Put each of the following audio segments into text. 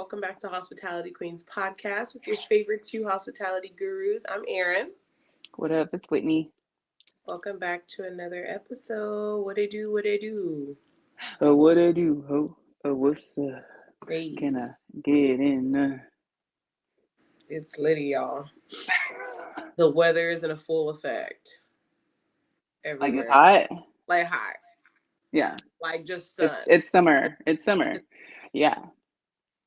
welcome back to Hospitality Queens podcast with your favorite two hospitality gurus. I'm Erin. What up? It's Whitney. Welcome back to another episode. What they do, what they do. Oh, what I do? What's up? Hey, Can I get in? it's Liddy, y'all. The weather is in a full effect Like it's everywhere. hot? Like hot, Yeah. like just It's sun. it's summer. It's summer. Yeah.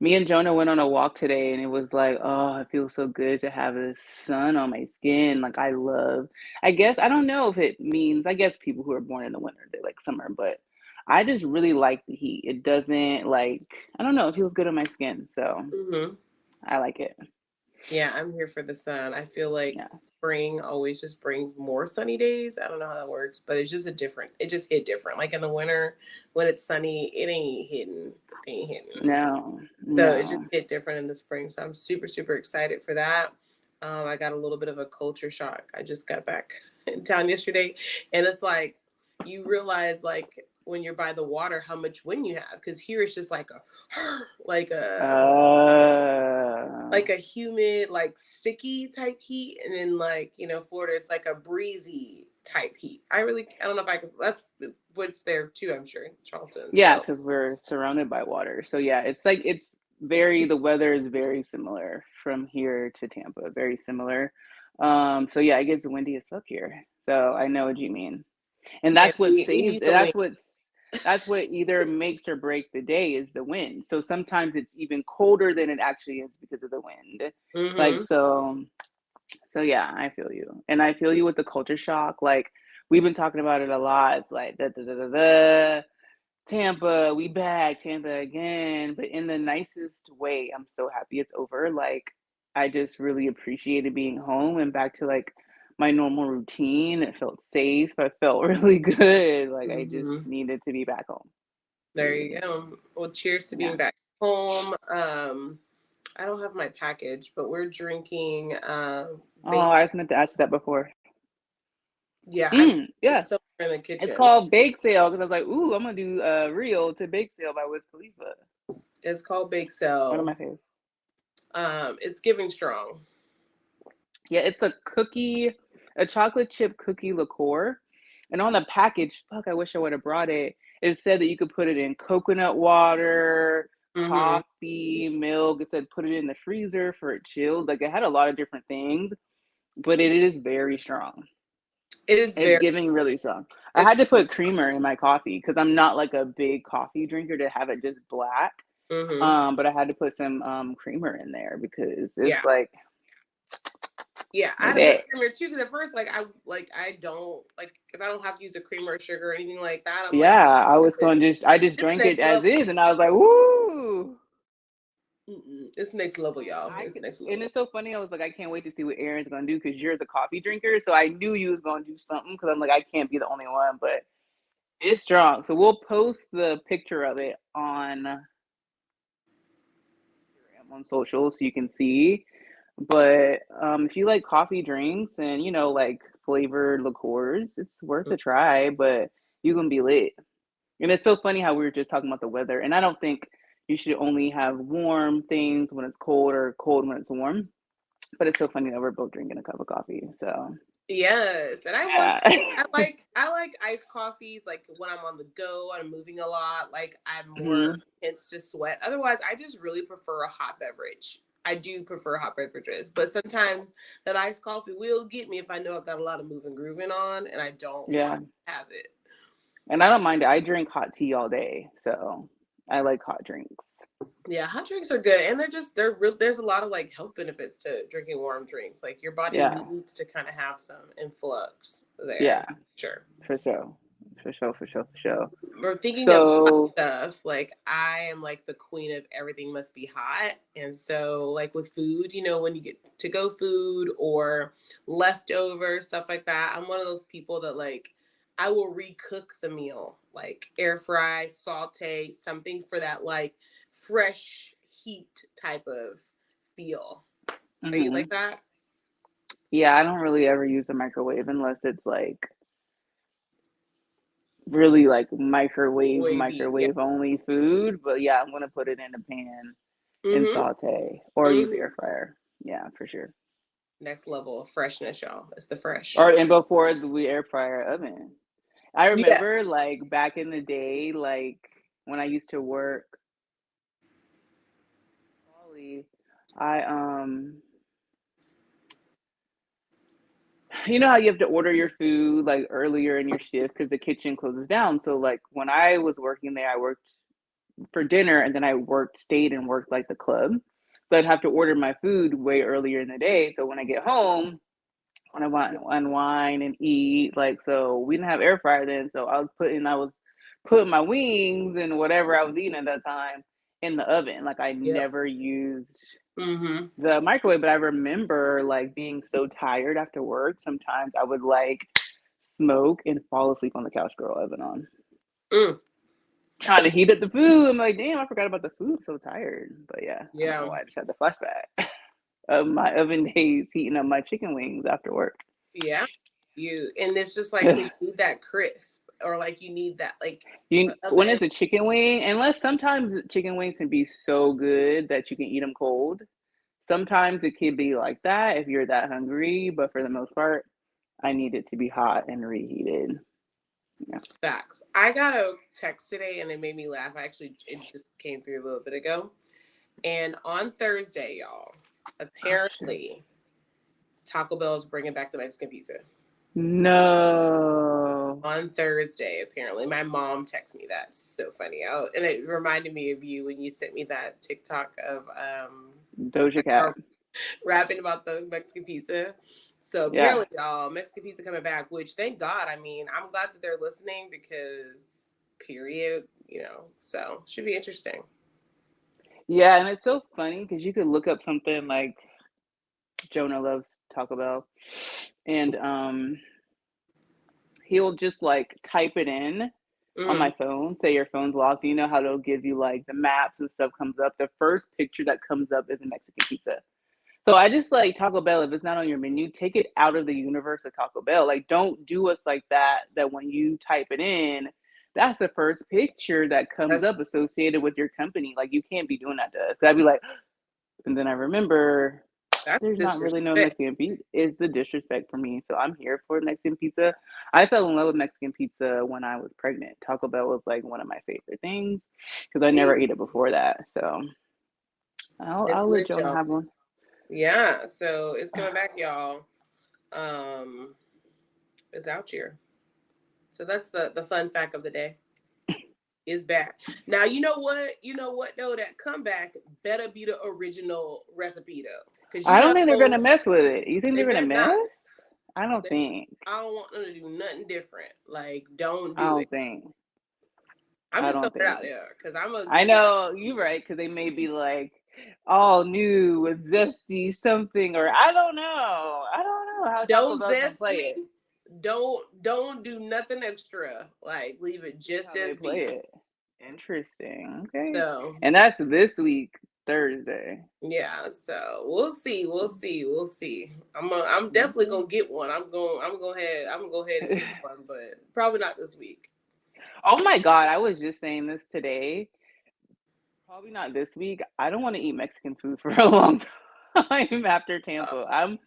Me and Jonah went on a walk today, and it was like, oh, it feels so good to have the sun on my skin. Like I guess I don't know if it means. I guess people who are born in the winter they like summer, but I just really like the heat. It doesn't like I don't know. It feels good on my skin, so Mm-hmm. I like it. Yeah, I'm here for the sun. I feel like Yeah. spring always just brings more sunny days. I don't know how that works, but it just hit different. Like in the winter when it's sunny, it ain't hitting. No, So it just no. hit different in the spring. So I'm super, super excited for that. I got a little bit of a culture shock. I just got back in town yesterday, and it's like you realize like when you're by the water how much wind you have because here it's just like a like a like Uh, a humid, like sticky type heat, and then like Florida, it's like a breezy type heat. I don't know if I can. That's what's there too. I'm sure in Charleston. yeah, So because we're surrounded by water. So yeah, the weather is very similar from here to Tampa, very similar. So yeah, it gets windy as fuck here. So I know what you mean. And yeah, that's what we saves need the wind. that's what either makes or break the day is the wind. So sometimes it's even colder than it actually is because of the wind. Like Mm-hmm. so yeah, I feel you. And I feel you with the culture shock. Like we've been talking about it a lot. It's like da da da da da. Tampa, we back, Tampa again, but in the nicest way. I'm so happy it's over. Like I just really appreciated being home and back to like my normal routine. It felt safe. I felt really good. Like I just Mm-hmm. needed to be back home. There you Really. go. Well, cheers to Yeah. being back home. I don't have my package, but we're drinking Oh, bake. I was meant to ask you that before. Yeah, I'm Yeah. it's somewhere in the It's kitchen. called Bake Sale because I was like, ooh, I'm gonna do Real to Bake Sale by Wiz Khalifa. It's called Bake One of Sale. my favorites. It's giving strong. Yeah, it's a chocolate chip cookie liqueur. And on the package, fuck, I wish I would have brought it. It said that you could put it in coconut water, Mm-hmm. coffee, milk. It said put it in the freezer for it chilled. Like it had a lot of different things, but it is very strong. It is It's very. giving really strong. I had It's. to put creamer in my coffee because I'm not like a big coffee drinker to have it just black. Mm-hmm. But I had to put some creamer in there because Yeah. it's like Yeah, I my had to put bad. creamer too because at first, I don't like if I don't have to use a creamer or sugar or anything like that. I'm like, Yeah, I just this drank it next as level. is, and I was like, woo. Mm-mm. It's next level, y'all. I It's could, next and level. it's so funny. I was like, I can't wait to see what Aaron's gonna do because you're the coffee drinker. So I knew you was gonna do something because I'm like, I can't be the only one, but it's strong. So we'll post the picture of it on Instagram on social so you can see. But if you like coffee drinks and like flavored liqueurs, it's worth a try. But you can be lit. And it's so funny how we were just talking about the weather. And I don't think you should only have warm things when it's cold or cold when it's warm. But it's so funny that we're both drinking a cup of coffee. So Yes, and yeah. I like iced coffees like when I'm on the go, I'm moving a lot, like I'm more hmm intense to sweat. Otherwise, I just really prefer a hot beverage. I do prefer hot beverages, but sometimes that iced coffee will get me if I know I've got a lot of moving grooving on and I don't want Yeah. to have it. And I don't mind it. I drink hot tea all day. So I like hot drinks. Yeah, hot drinks are good, and they're real. There's a lot of like health benefits to drinking warm drinks. Like your body Yeah. needs to kind of have some influx there. Yeah. Sure. For sure. For sure. For sure. For sure. Or thinking of hot So, stuff, like I am like the queen of everything must be hot. And so like with food, when you get to go food or leftover stuff like that, I'm one of those people that like I will recook the meal, like air fry, saute, something for that like fresh heat type of feel. Are you like mhm. that? Yeah, I don't really ever use the microwave unless it's like really like Wavy. Yeah. microwave only food. But yeah, I'm gonna put it in a pan. and Mm-hmm. saute or use Mm-hmm. air fryer. Yeah, for sure. Next level of freshness, y'all. It's the fresh. Or and before we air fryer oven. I remember Yes. like back in the day, like when I used to work, Poly, I you know how you have to order your food like earlier in your shift because the kitchen closes down. So like when I was working there, I worked for dinner and then I stayed and worked like the club. So I'd have to order my food way earlier in the day. So when I get home, when I want to unwind and eat, like so we didn't have air fryer then. So I was putting my wings and whatever I was eating at that time in the oven. Like I Yep. never used Mm-hmm. the microwave, but I remember like being so tired after work. Sometimes I would like smoke and fall asleep on the couch, girl, oven on, Mm. trying to heat up the food. I'm like, damn, I forgot about the food. I'm so tired. But yeah, I don't know Yeah. why I just had the flashback of my oven days heating up my chicken wings after work. Yeah. And it's just like because you need that crisp, or like you need that like the When oven. it's a chicken wing, unless sometimes chicken wings can be so good that you can eat them cold. Sometimes it can be like that if you're that hungry, but for the most part, I need it to be hot and reheated. Yeah. Facts. I got a text today and it made me laugh. It just came through a little bit ago. And on Thursday, y'all, Oh shit. apparently Taco Bell is bringing back the Mexican pizza. No. On Thursday, apparently. My mom texted me that. So funny. And it reminded me of you when you sent me that TikTok of Doja a Cat. girl rapping about the Mexican pizza. So Yeah. apparently, y'all, Mexican pizza coming back, which thank God. I mean, I'm glad that they're listening because period, so should be interesting. Yeah, and it's so funny because you could look up something like Jonah loves Taco Bell, and he'll just like type it in on Mm-hmm. my phone. Say your phone's locked. You know how they'll give you like the maps and stuff comes up. The first picture that comes up is a Mexican pizza. So I just like Taco Bell. If it's not on your menu, take it out of the universe of Taco Bell. Like, don't do us like that. That when you type it in, that's the first picture that comes That's up associated with your company. Like, you can't be doing that to us. I'd be like, and then I remember that's there's not really no disrespect. Mexican pizza. It's the disrespect for me. So I'm here for Mexican pizza. I fell in love with Mexican pizza when I was pregnant. Taco Bell was like one of my favorite things because I never See, ate it before that. So it's I'll let lit, Jonah y'all. have one. Yeah, so it's coming back, y'all. Um, it's out here. So that's the fun fact of the day. Is back. Now you know what? You know what though? That comeback better be the original recipe though. Cause I don't think they're gonna mess with it. You think they they're gonna better mess? not. I don't They, think. I don't want them to do nothing different. Like, don't I do it. don't think. I'm I just don't throwing it think. out there because I'm gonna I give it know you're right because they may be like all new with zesty something, or I don't know. I don't know how Taco don't Bell's gonna zest play me. it. Don't do nothing extra. Like, leave it See just how they as play be. it. Interesting. Okay, So and that's this week, Thursday. yeah, so we'll see, we'll see. I'm definitely Okay. gonna get one. I'm gonna go ahead and get one, but probably not this week. Oh my God, I was just saying this today. Probably not this week. I don't want to eat Mexican food for a long time after Uh, Tampa. I'm like,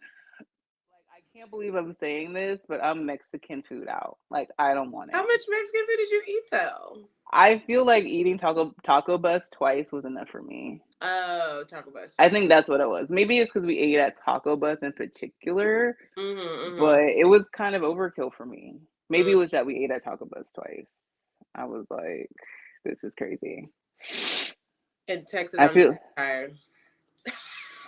I can't believe I'm saying this, but I'm Mexican food out. Like, I don't want how it. much Mexican food did you eat though? I feel like eating Taco Bus twice was enough for me. Oh, Taco Bell I too. think that's what it was. Maybe it's because we ate at Taco Bus in particular, Mm-hmm, but it was kind of overkill for me. Maybe it was that we ate at Taco Bus twice. I was like, this is crazy. In Texas, I I'm feel, tired.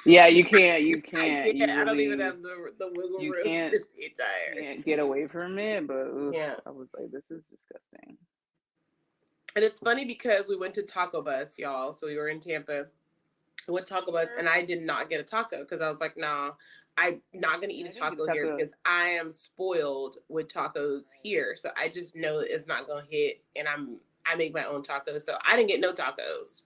yeah, you I can't, can't. you I don't even really, have the wiggle you room can't to be tired. get away from it, but oof, Yeah. I was like, this is disgusting. And it's funny because we went to Taco Bus, y'all. So we were in Tampa. We went to Taco Bus, and I did not get a taco because I was like, nah, I'm not gonna eat I a didn't get a taco here taco. because I am spoiled with tacos here. So I just know it's not gonna hit, and I make my own tacos. So I didn't get no tacos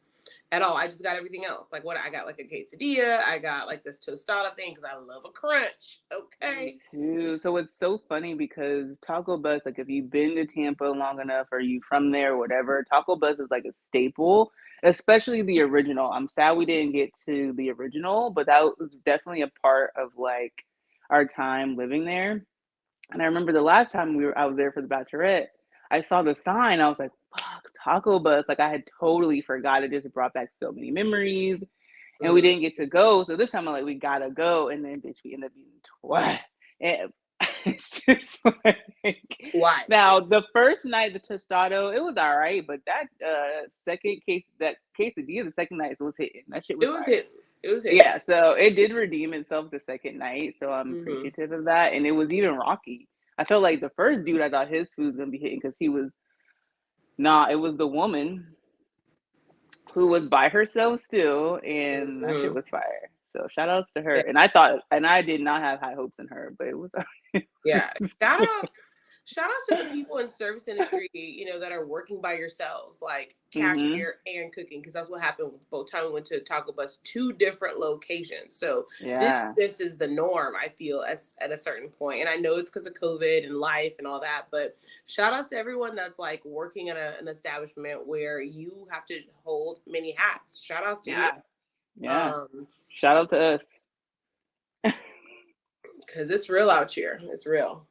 at all. I just got everything else. Like what I got, like a quesadilla. I got like this tostada thing because I love a crunch. Me Okay. too. So it's so funny because Taco Bus, like if you've been to Tampa long enough or you from there or whatever, Taco Bus is like a staple. especially the original. I'm sad we didn't get to the original, but that was definitely a part of like our time living there. And I remember the last time I was there for the Bachelorette, I saw the sign. I was like, "Fuck, Taco Bus!" Like I had totally forgot. It just brought back so many memories, and we Mm. didn't get to go. So this time I'm like, we gotta go, and then bitch, we ended up being twice. And it's just like Wife. now the first night the tostado, it was all right, but that second case, that quesadilla, the second night was hitting. That shit It was was fire. hitting. It was hitting. Yeah, so it did redeem itself the second night, so I'm Hmm. appreciative of that. And it was even rocky. I felt like the first dude, I thought his food was gonna be hitting because he was not. It was the woman who was by herself still, and that shit Hmm. was fire. So shout outs to her. Yeah. And I did not have high hopes in her, but it was. Yeah. Shout outs. Shout outs to the people in service industry, that are working by yourselves, like Mm-hmm. cashier and cooking, because that's what happened both times we went to Taco Bus, two different locations. So this Yeah. this is the norm, I feel, as at a certain point. And I know it's because of COVID and life and all that, but shout outs to everyone that's like working in an establishment where you have to hold many hats. Shout outs to you. Yeah. Yeah. Um, Shout out to us. because it's real out here. It's real.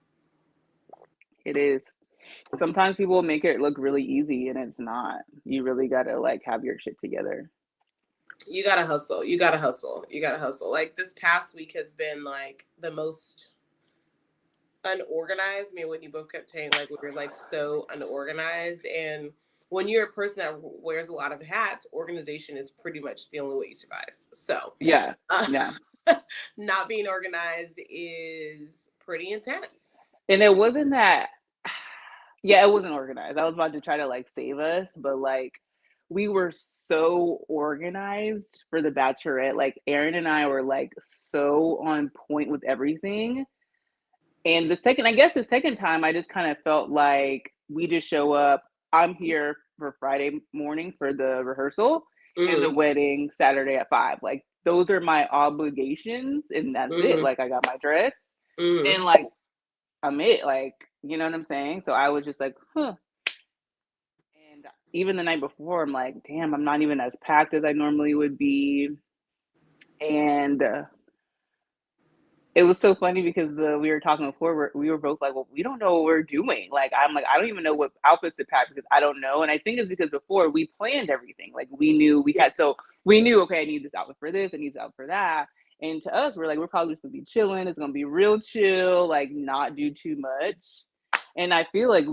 It is. Sometimes people make it look really easy, and it's not. You really gotta like have your shit together. You gotta hustle. You gotta hustle. You gotta hustle. Like this past week has been like the most unorganized. Me and Whitney both kept saying like we were like so unorganized. And when you're a person that wears a lot of hats, organization is pretty much the only way you survive. So, Yeah. uh, Yeah. not being organized is pretty intense. And it wasn't that, yeah, it wasn't organized. I was about to try to like save us, but like we were so organized for the Bachelorette. Like Erin and I were like so on point with everything. And I guess the second time, I just kind of felt like we just show up. I'm here for Friday morning for the rehearsal and the Mm, wedding Saturday at 5. Like those are my obligations, and that's it. mm, Like I got my dress mm. and like I'm it. Like, you know what I'm saying? So I was just like, huh. And even the night before, I'm like, damn, I'm not even as packed as I normally would be. And it was so funny because we were talking before, we were both like, well, we don't know what we're doing. Like, I'm like, I don't even know what outfits to pack because I don't know. And I think it's because before we planned everything. Like, we knew Yeah. we knew, okay, I need this outfit for this, I need this outfit for that. And to us, we're like, we're probably just gonna be chilling. It's gonna be real chill, like, not do too much. And I feel like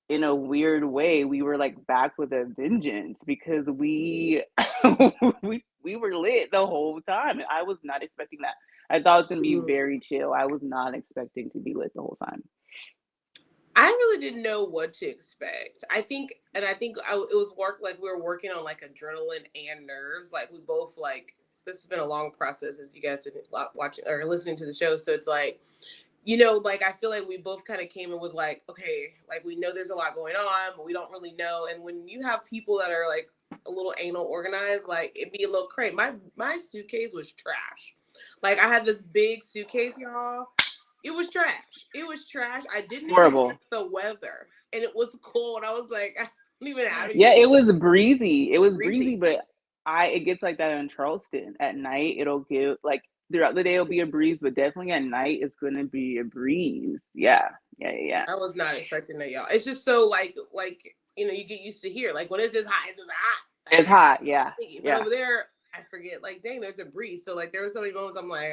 in a weird way, we were like back with a vengeance because we we were lit the whole time. And I was not expecting that. I thought it was gonna be Mm. very chill. I was not expecting to be lit the whole time. I really didn't know what to expect. It was work like we were working on like adrenaline and nerves. Like we both like this has been a long process as you guys been watching or listening to the show. So it's like, like I feel like we both kind of came in with like, okay, like we know there's a lot going on, but we don't really know. And when you have people that are like a little anal organized, like it'd be a little crazy. My suitcase was trash. Like I had this big suitcase, y'all. It was trash. It was trash. I didn't even check Horrible. the weather, and it was cold. I was like, I don't even have Yeah, anything. it was breezy. It was breezy, Breezy. but it gets like that in Charleston. At night, it'll give like throughout the day it'll be a breeze, but definitely at night it's gonna be a breeze. Yeah, yeah, yeah. I was not expecting that, y'all. It's just so like you get used to here. Like when it's just hot, it's just hot. It's hot. Yeah, But yeah. over there, I forget. Like, dang, there's a breeze. So like, there were so many moments I'm like,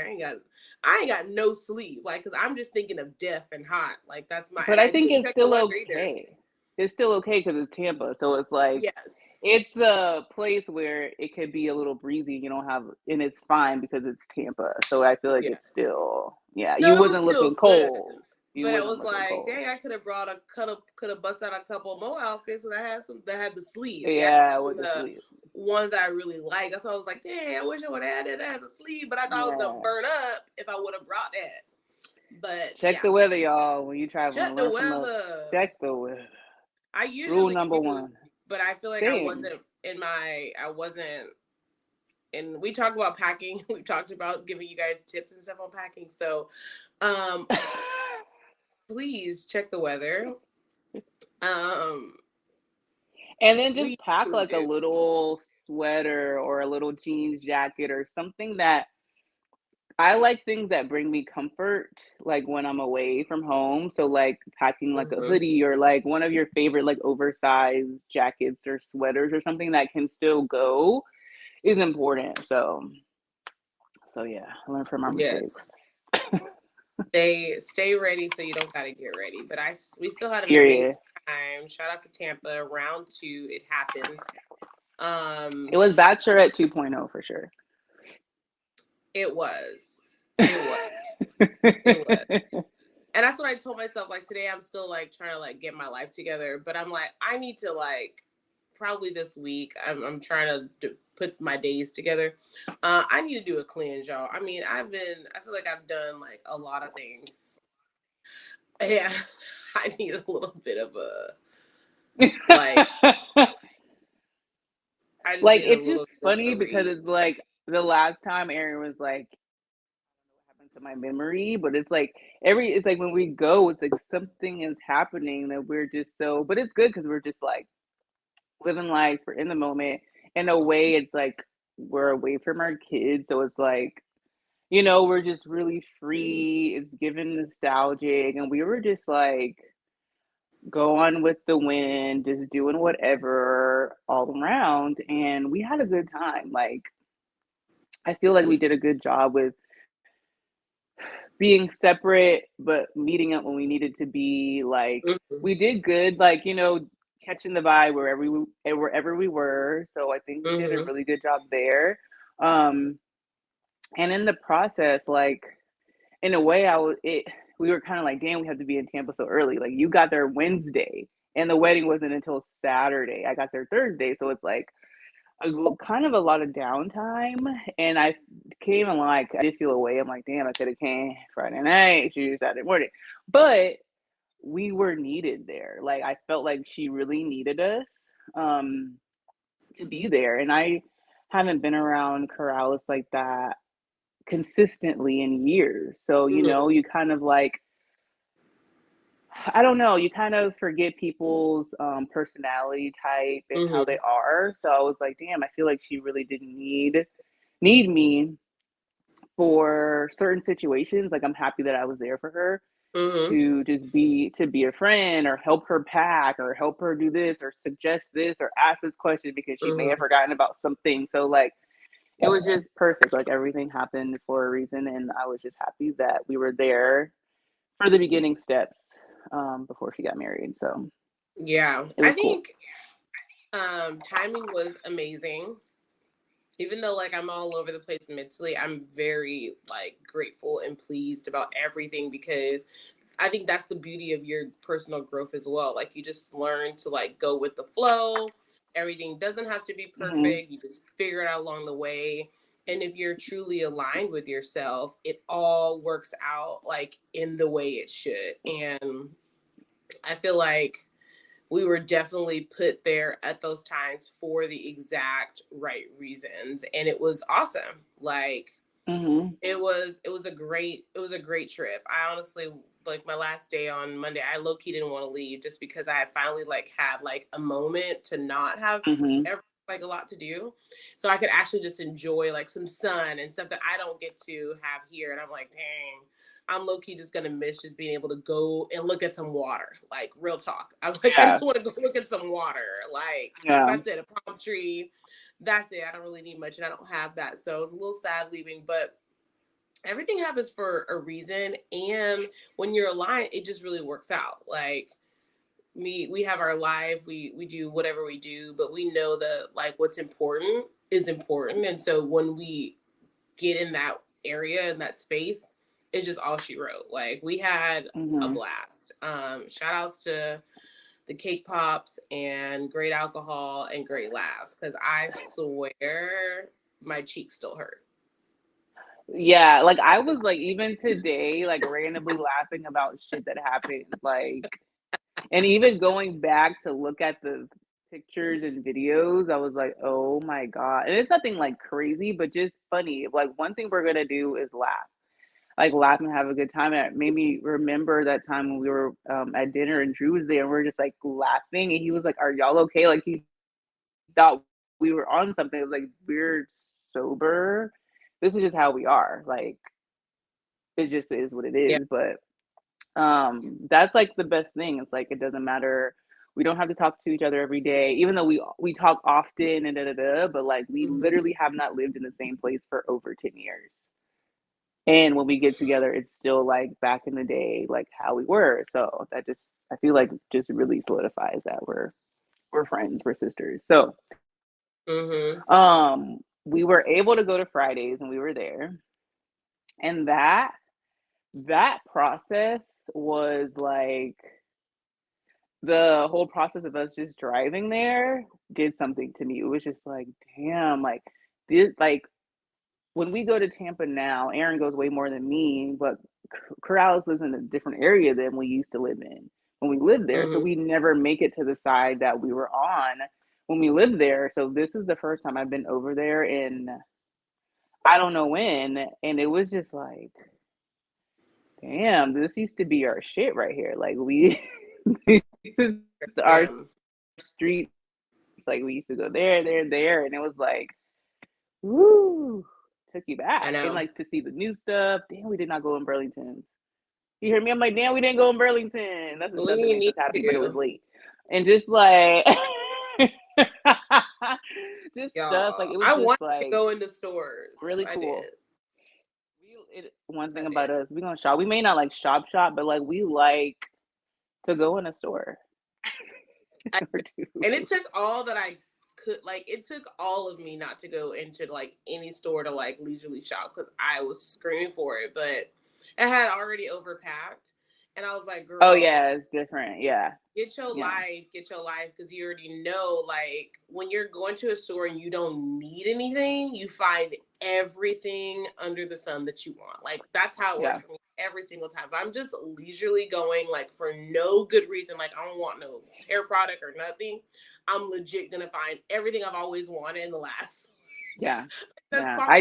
I ain't got no sleep. Like, cause I'm just thinking of death and hot. Like that's my. But And I I think didn't it's check the still weather either. okay. It's still okay because it's Tampa, so it's like Yes. it's the place where it could be a little breezy. You don't have, and it's fine because it's Tampa. So I feel like Yeah. it's still, yeah. You No, it was wasn't looking still good. cold. You But I wasn't was looking like, cold. dang, I could have could have busted out a couple more outfits, and I had some that had the sleeves. See, I Yeah, had with the the sleep. ones I really like. That's why I was like, dang, I wish I would have added that the sleeve, but I thought I was gonna Yeah. burn up if I would have brought that. But Check yeah, the weather, y'all. When you traveling, check the learn from us. weather. Check the weather. I Rule usually number do, one. but I feel like Same. I wasn't. And we talked about packing. We talked about giving you guys tips and stuff on packing. So, um, please check the weather. Um, And then just We pack really like a do. little sweater or a little jeans jacket or something that I like things that bring me comfort, like when I'm away from home. So like packing like a Mhm. hoodie or like one of your favorite like oversized jackets or sweaters or something that can still go is important. So yeah, learn from our mistakes. Yes. Stay ready so you don't gotta get ready. But we still had an amazing Period. time. Shout out to Tampa. Round two, it happened. It Um, was Bachelorette 2.0 for sure. it was. It was. It was. And that's what I told myself. Like today, I'm still like trying to like get my life together. But I'm like, I need to like probably this week. I'm trying to put my days together. I need to do a cleanse, y'all. I mean, I feel like I've done like a lot of things. Yeah, I need a little bit of a like. I just Like need a it's just little bit of funny a because read. it's like the last time Erin was like, what happened to my memory, but it's like it's like when we go, it's like something is happening that we're just so, but it's good because we're just like living life, we're in the moment. In a way, it's like we're away from our kids, so it's like, we're just really free. It's given nostalgic, and we were just like going with the wind, just doing whatever all around, and we had a good time. Like I feel like we did a good job with being separate but meeting up when we needed to be. Like Mhm, we did good, like catching the vibe wherever we were. So I think we did a mhm, really good job there. um and in the process, like in a way, I was it we were kind of like, damn, we have to be in Tampa so early. Like you got there Wednesday and the wedding wasn't until Saturday. I got there Thursday, so it's like kind of a lot of downtime. And I came and like I did feel away. I'm like, damn, I could have came Friday night, she Saturday morning. But we were needed there. Like I felt like she really needed us um to be there. And I haven't been around Corrales like that consistently in years. So, mhm, you kind of like, I don't know, you kind of forget people's personality type and how they mhm, are. So I was like, damn, I feel like she really didn't need me for certain situations. Like I'm happy that I was there for her mhm, to be a friend or help her pack or help her do this or suggest this or ask this question because she may have mhm. forgotten about something. So like it was just perfect. Like everything happened for a reason, and I was just happy that we were there for the beginning steps before she got married. So Yeah, it I was cool. think timing was amazing. Even though like I'm all over the place mentally, I'm very like grateful and pleased about everything because I think that's the beauty of your personal growth as well. Like you just learn to like go with the flow. Everything doesn't have to be Hmm. perfect. You just figure it out along the way. And if you're truly aligned with yourself, it all works out like in the way it should. And I feel like we were definitely put there at those times for the exact right reasons. And it was awesome. Like Hmm. it was a great trip. I honestly like my last day on Monday, I low key didn't want to leave just because I had finally like had like a moment to not have Hmm. ever like a lot to do. So I could actually just enjoy like some sun and stuff that I don't get to have here. And I'm like, dang, I'm low key just gonna miss just being able to go and look at some water. Like real talk. I'm like, I Yeah. just want to go look at some water. Like Yeah. that's it, a palm tree. That's it. I don't really need much and I don't have that. So it was a little sad leaving, but everything happens for a reason, and when you're aligned it just really works out. Like we have our life, we do whatever we do, but we know that like what's important is important, and so when we get in that area in that space, it's just all she wrote. Like we had a Hmm. blast. Shout outs to the cake pops and great alcohol and great laughs because I swear my cheeks still hurt. Yeah. Like I was like, even today, like randomly laughing about shit that happened. Like, and even going back to look at the pictures and videos, I was like, oh my God. And it's nothing like crazy, but just funny. Like, one thing we're going to do is laugh. like laugh and have a good time. And it made me remember that time when we were at dinner and Drew was there and we are just like laughing and he was like, "Are y'all okay?" Like he thought we were on something. It was like, we're sober. This is just how we are. Like it just is what it Yeah. is. But that's like the best thing. It's like it doesn't matter. We don't have to talk to each other every day, even though we talk often and but like we literally have not lived in the same place for over 10 years. And when we get together, it's still like back in the day, like how we were. So that just I feel like just really solidifies that we're friends, we're sisters. So we were able to go to Fridays and we were there. And that process was like the whole process of us just driving there did something to me. It was just like, damn, like this, like when we go to Tampa now, Erin goes way more than me, but Corrales lives in a different area than we used to live in when we lived there. So we never make it to the side that we were on when we lived there. So this is the first time I've been over there in I don't know when, and it was just like, damn, this used to be our shit right here. Like we this is our street. Like we used to go there, and it was like, woo, took you back. And like to see the new stuff. Damn, we did not go in Burlington. You hear me? I'm like, damn, we didn't go in Burlington. That's the stuff that makes us happy, but it was late. And just like just stuff like it was I just wanted like to go into stores. Really cool. I did. One thing about us, we gonna shop. We may not like shop, but like we like to go in a store. And it took all that I could, like it took all of me not to go into like any store to like leisurely shop because I was screaming for it, but it had already overpacked. And I was like, girl, oh yeah, it's different. Yeah. Get your life, because you already know, like, when you're going to a store and you don't need anything, you find everything under the sun that you want. Like, that's how it works for me every single time. If I'm just leisurely going, like, for no good reason, like, I don't want no hair product or nothing, I'm legit gonna find everything I've always wanted in the last. Yeah. That's I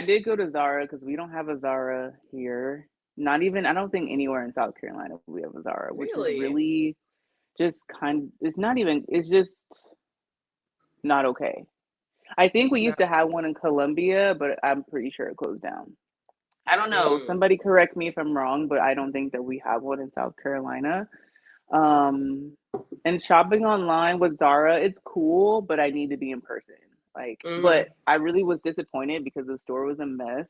did go to Zara because we don't have a Zara here. Not even, I don't think anywhere in South Carolina we have a Zara, which is really just it's not even, it's just not okay. I think we used to have one in Columbia, but I'm pretty sure it closed down. I don't know. Somebody correct me if I'm wrong, but I don't think that we have one in South Carolina. And shopping online with Zara, it's cool, but I need to be in person. Like, but I really was disappointed because the store was a mess.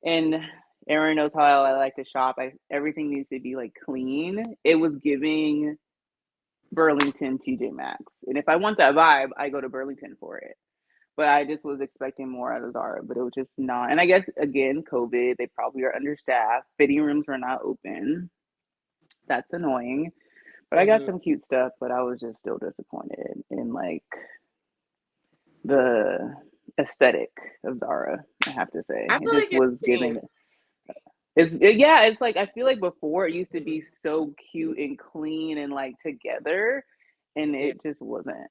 And Erin knows how I like to shop. Everything needs to be like clean. It was giving Burlington TJ Maxx. And if I want that vibe, I go to Burlington for it. But I just was expecting more out of Zara, but it was just not. And I guess, again, COVID, they probably are understaffed. Fitting rooms were not open. That's annoying. But I got some cute stuff, but I was just still disappointed in like the aesthetic of Zara, I have to say. I feel it just was giving it's like I feel like before it used to be so cute and clean and like together, and it just wasn't.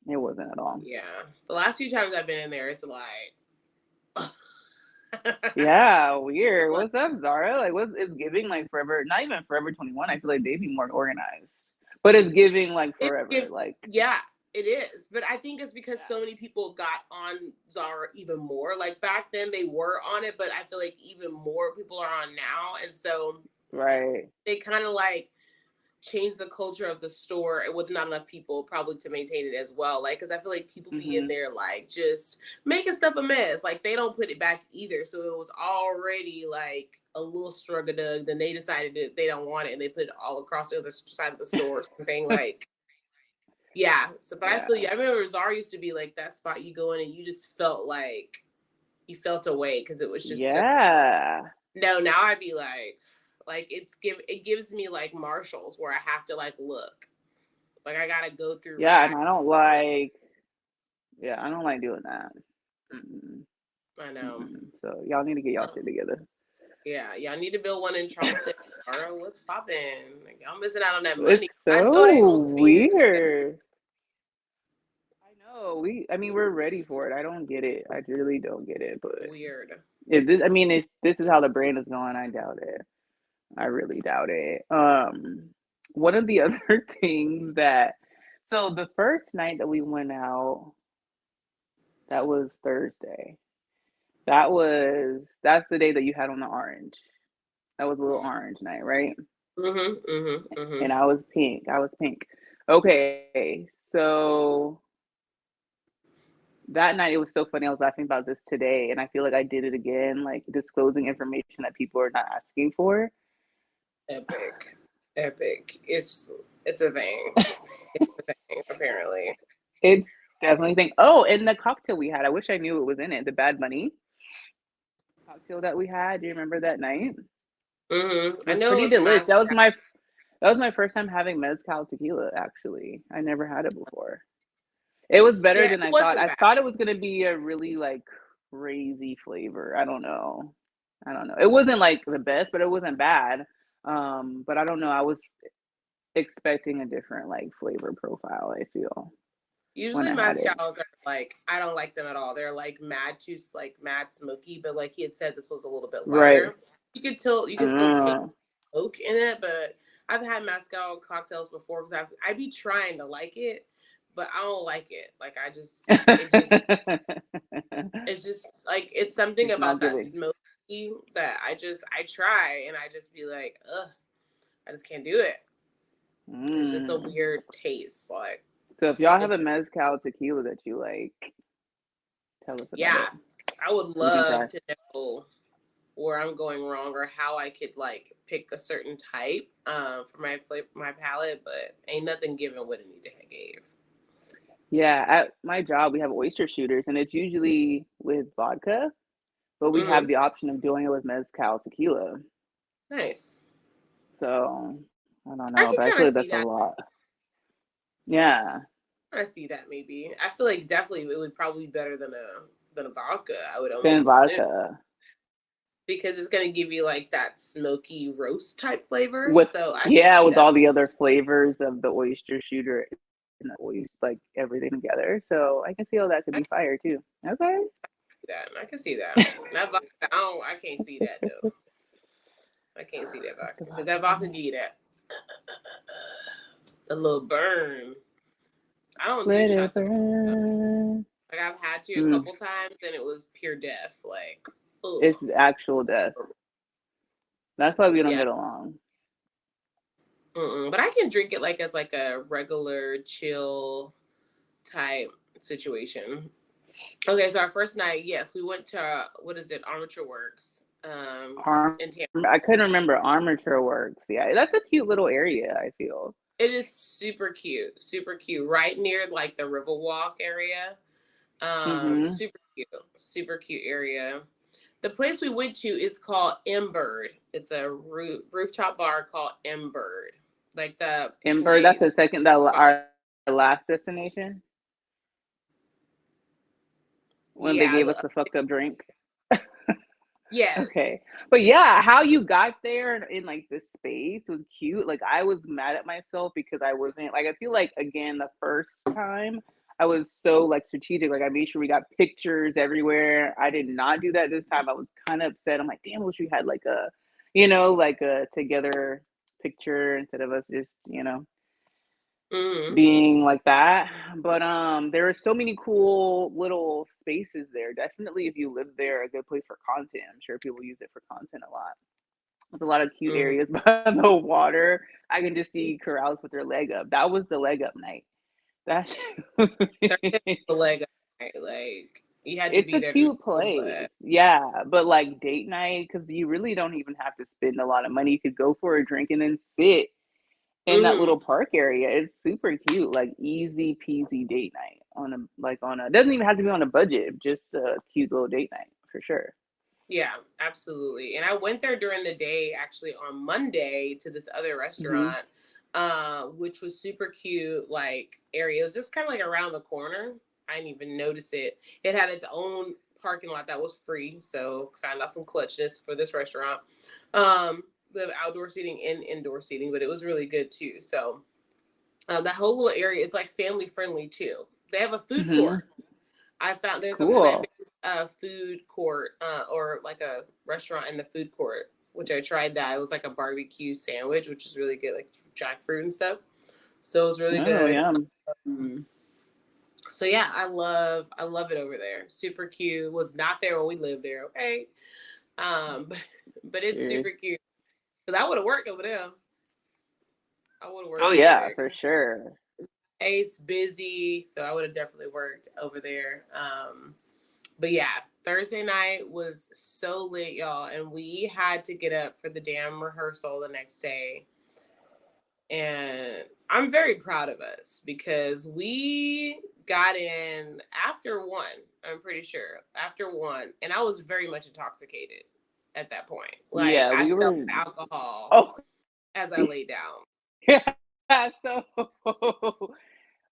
It wasn't at all. Yeah. The last few times I've been in there, it's like yeah, weird. What's up, Zara? Like it's giving like forever, not even Forever 21. I feel like they'd be more organized. But it's giving like forever. Like yeah, it is. But I think it's because so many people got on Zara even more. Like back then they were on it, but I feel like even more people are on now. And so they kind of like change the culture of the store with not enough people probably to maintain it as well. Like, because I feel like people be in there like just making stuff a mess. Like they don't put it back either. So it was already like a little struggle. Then they decided that they don't want it and they put it all across the other side of the store or something like. Yeah. So, but I feel you. I remember Zara used to be like that spot you go in and you just felt like you felt away because it was just so. No, now I'd be like it gives me like Marshalls where I have to like look. Like I gotta go through. Yeah, and I don't like doing that. I know. So y'all need to get y'all shit together. Yeah, y'all need to build one in Charleston. What's popping? Like, y'all missing out on that It's money. so weird. I know. I mean, we're ready for it. I don't get it. I really don't get it. But Weird. if this is how the brand is going, I doubt it. I really doubt it. One of the other things that, so the first night that we went out, that was Thursday. That's the day that you had on the orange. That was a little orange night, right? Mhm. Mhm. Mhm. And I was pink. I was pink. Okay, so that night it was so funny. I was laughing about this today, and I feel like I did it again, like disclosing information that people are not asking for. Epic. Epic. It's a thing. It's a thing. Apparently. It's definitely thing. Oh, and the cocktail we had, I wish I knew it was in it. The Bad Bunny cocktail that we had. Do you remember that night? Mhm. It I was know it pretty was delicious. mascot. That was my first time having mezcal tequila. Actually, I never had it before. It was better Yeah, than it I thought. wasn't I bad. thought it was gonna be a really like crazy flavor. I don't know. I don't know. It wasn't like the best, but it wasn't bad. But I don't know. I was expecting a different like flavor profile, I feel, when Usually I had it. mezcals are like I don't like them at all. They're like mad smoky, but like he had said this was a little bit Right. lighter. You could still taste Uh, smoke in it, but I've had mezcal cocktails before because I'd be trying to like it, but I don't like it. Like it's just like it's something it's not about that giving. smoky that I try and I just be like, ugh, I just can't do it. It's just a Mm. weird taste. Like So if y'all have it, a mezcal tequila that you like, tell us about yeah, it. I would We can love try. to know where I'm going wrong or how I could like pick a certain type for my palate, but ain't nothing given what Anita gave. Yeah, at my job we have oyster shooters, and it's usually with vodka, but we have Mm, the option of doing it with mezcal tequila. nice. So I don't I know, can but I kind feel of like see that's a that. lot. Yeah, I see that maybe. I feel like definitely it would probably be better than a vodka. I would then almost assume vodka because it's gonna give you like that smoky roast type flavor. with So I can yeah see with that. all the other flavors of the oyster shooter and the oyster like everything together. So I can see how that could I be can fire too. Okay. see that. I can see that. That vodka, I can't see that though. I can't see that What's the vodka because vodka that vodka in give it? you that a little burn. I don't do Let it shots of vodka. burn. Like I've had to a Mm, couple times and it was pure death. Like, ugh. it's actual death. That's why we don't Yeah. get along. Mm-mm. But I can drink it like as like a regular chill type situation. Okay, so our first night, yes, we went to what is it, Armature Works, Arm, in Tampa. I couldn't remember. Armature Works. Yeah, that's a cute little area, I feel. It is super cute, right near like the Riverwalk area. Mm-hmm. Super cute area. The place we went to is called Bird. It's a rooftop bar called Bird. Like the Ember, that's place. the second, that our last destination when they Yeah, gave us the fucked up drink. yes. Okay. But yeah, how you got there in like this space was cute. Like I was mad at myself because I wasn't like I feel like again the first time I was so like strategic. Like I made sure we got pictures everywhere. I did not do that this time. I was kind of upset. I'm like, damn, I wish we had like a, like a together picture instead of us just, Hmm. being like that. But there are so many cool little spaces there. Definitely if you live there, a good place for content. I'm sure people use it for content a lot. There's a lot of cute Hmm. areas by the water. I can just see corrals with their leg up. That was the leg up night. That Thursday was the leg up night. Like you had to it's be a there to cute know, place. but Yeah, but like date night, because you really don't even have to spend a lot of money. You could go for a drink and then sit in that hmm. little park area. It's super cute, like easy peasy date night on a doesn't even have to be on a budget, just a cute little date night for sure. Yeah, absolutely. And I went there during the day actually on Monday to this other Hmm. restaurant, which was super cute, like area. It was just kind of like around the corner. I didn't even notice it. It had its own parking lot that was free. So found out some clutchness for this restaurant. We have outdoor seating and indoor seating, but it was really good too. So that whole little area, it's like family friendly too. They have a food Hmm. court. I found there's a plant Cool. based food court, or like a restaurant in the food court, which I tried that. It was like a barbecue sandwich, which is really good, like jackfruit and stuff. So it was really Oh, good. yeah. Um, so yeah, I love it over there. Super cute. Was not there when we lived there. Okay, but it's Sure. super cute because I would have worked over there. I would have Oh, worked over yeah, there for because sure. Ace busy, so I would have definitely worked over there. But yeah, Thursday night was so lit, y'all, and we had to get up for the damn rehearsal the next day. And I'm very proud of us because we got in after one. I'm pretty sure after one, and I was very much intoxicated at that point. Like Yeah, I we felt were. alcohol Oh, as I laid down. yeah. So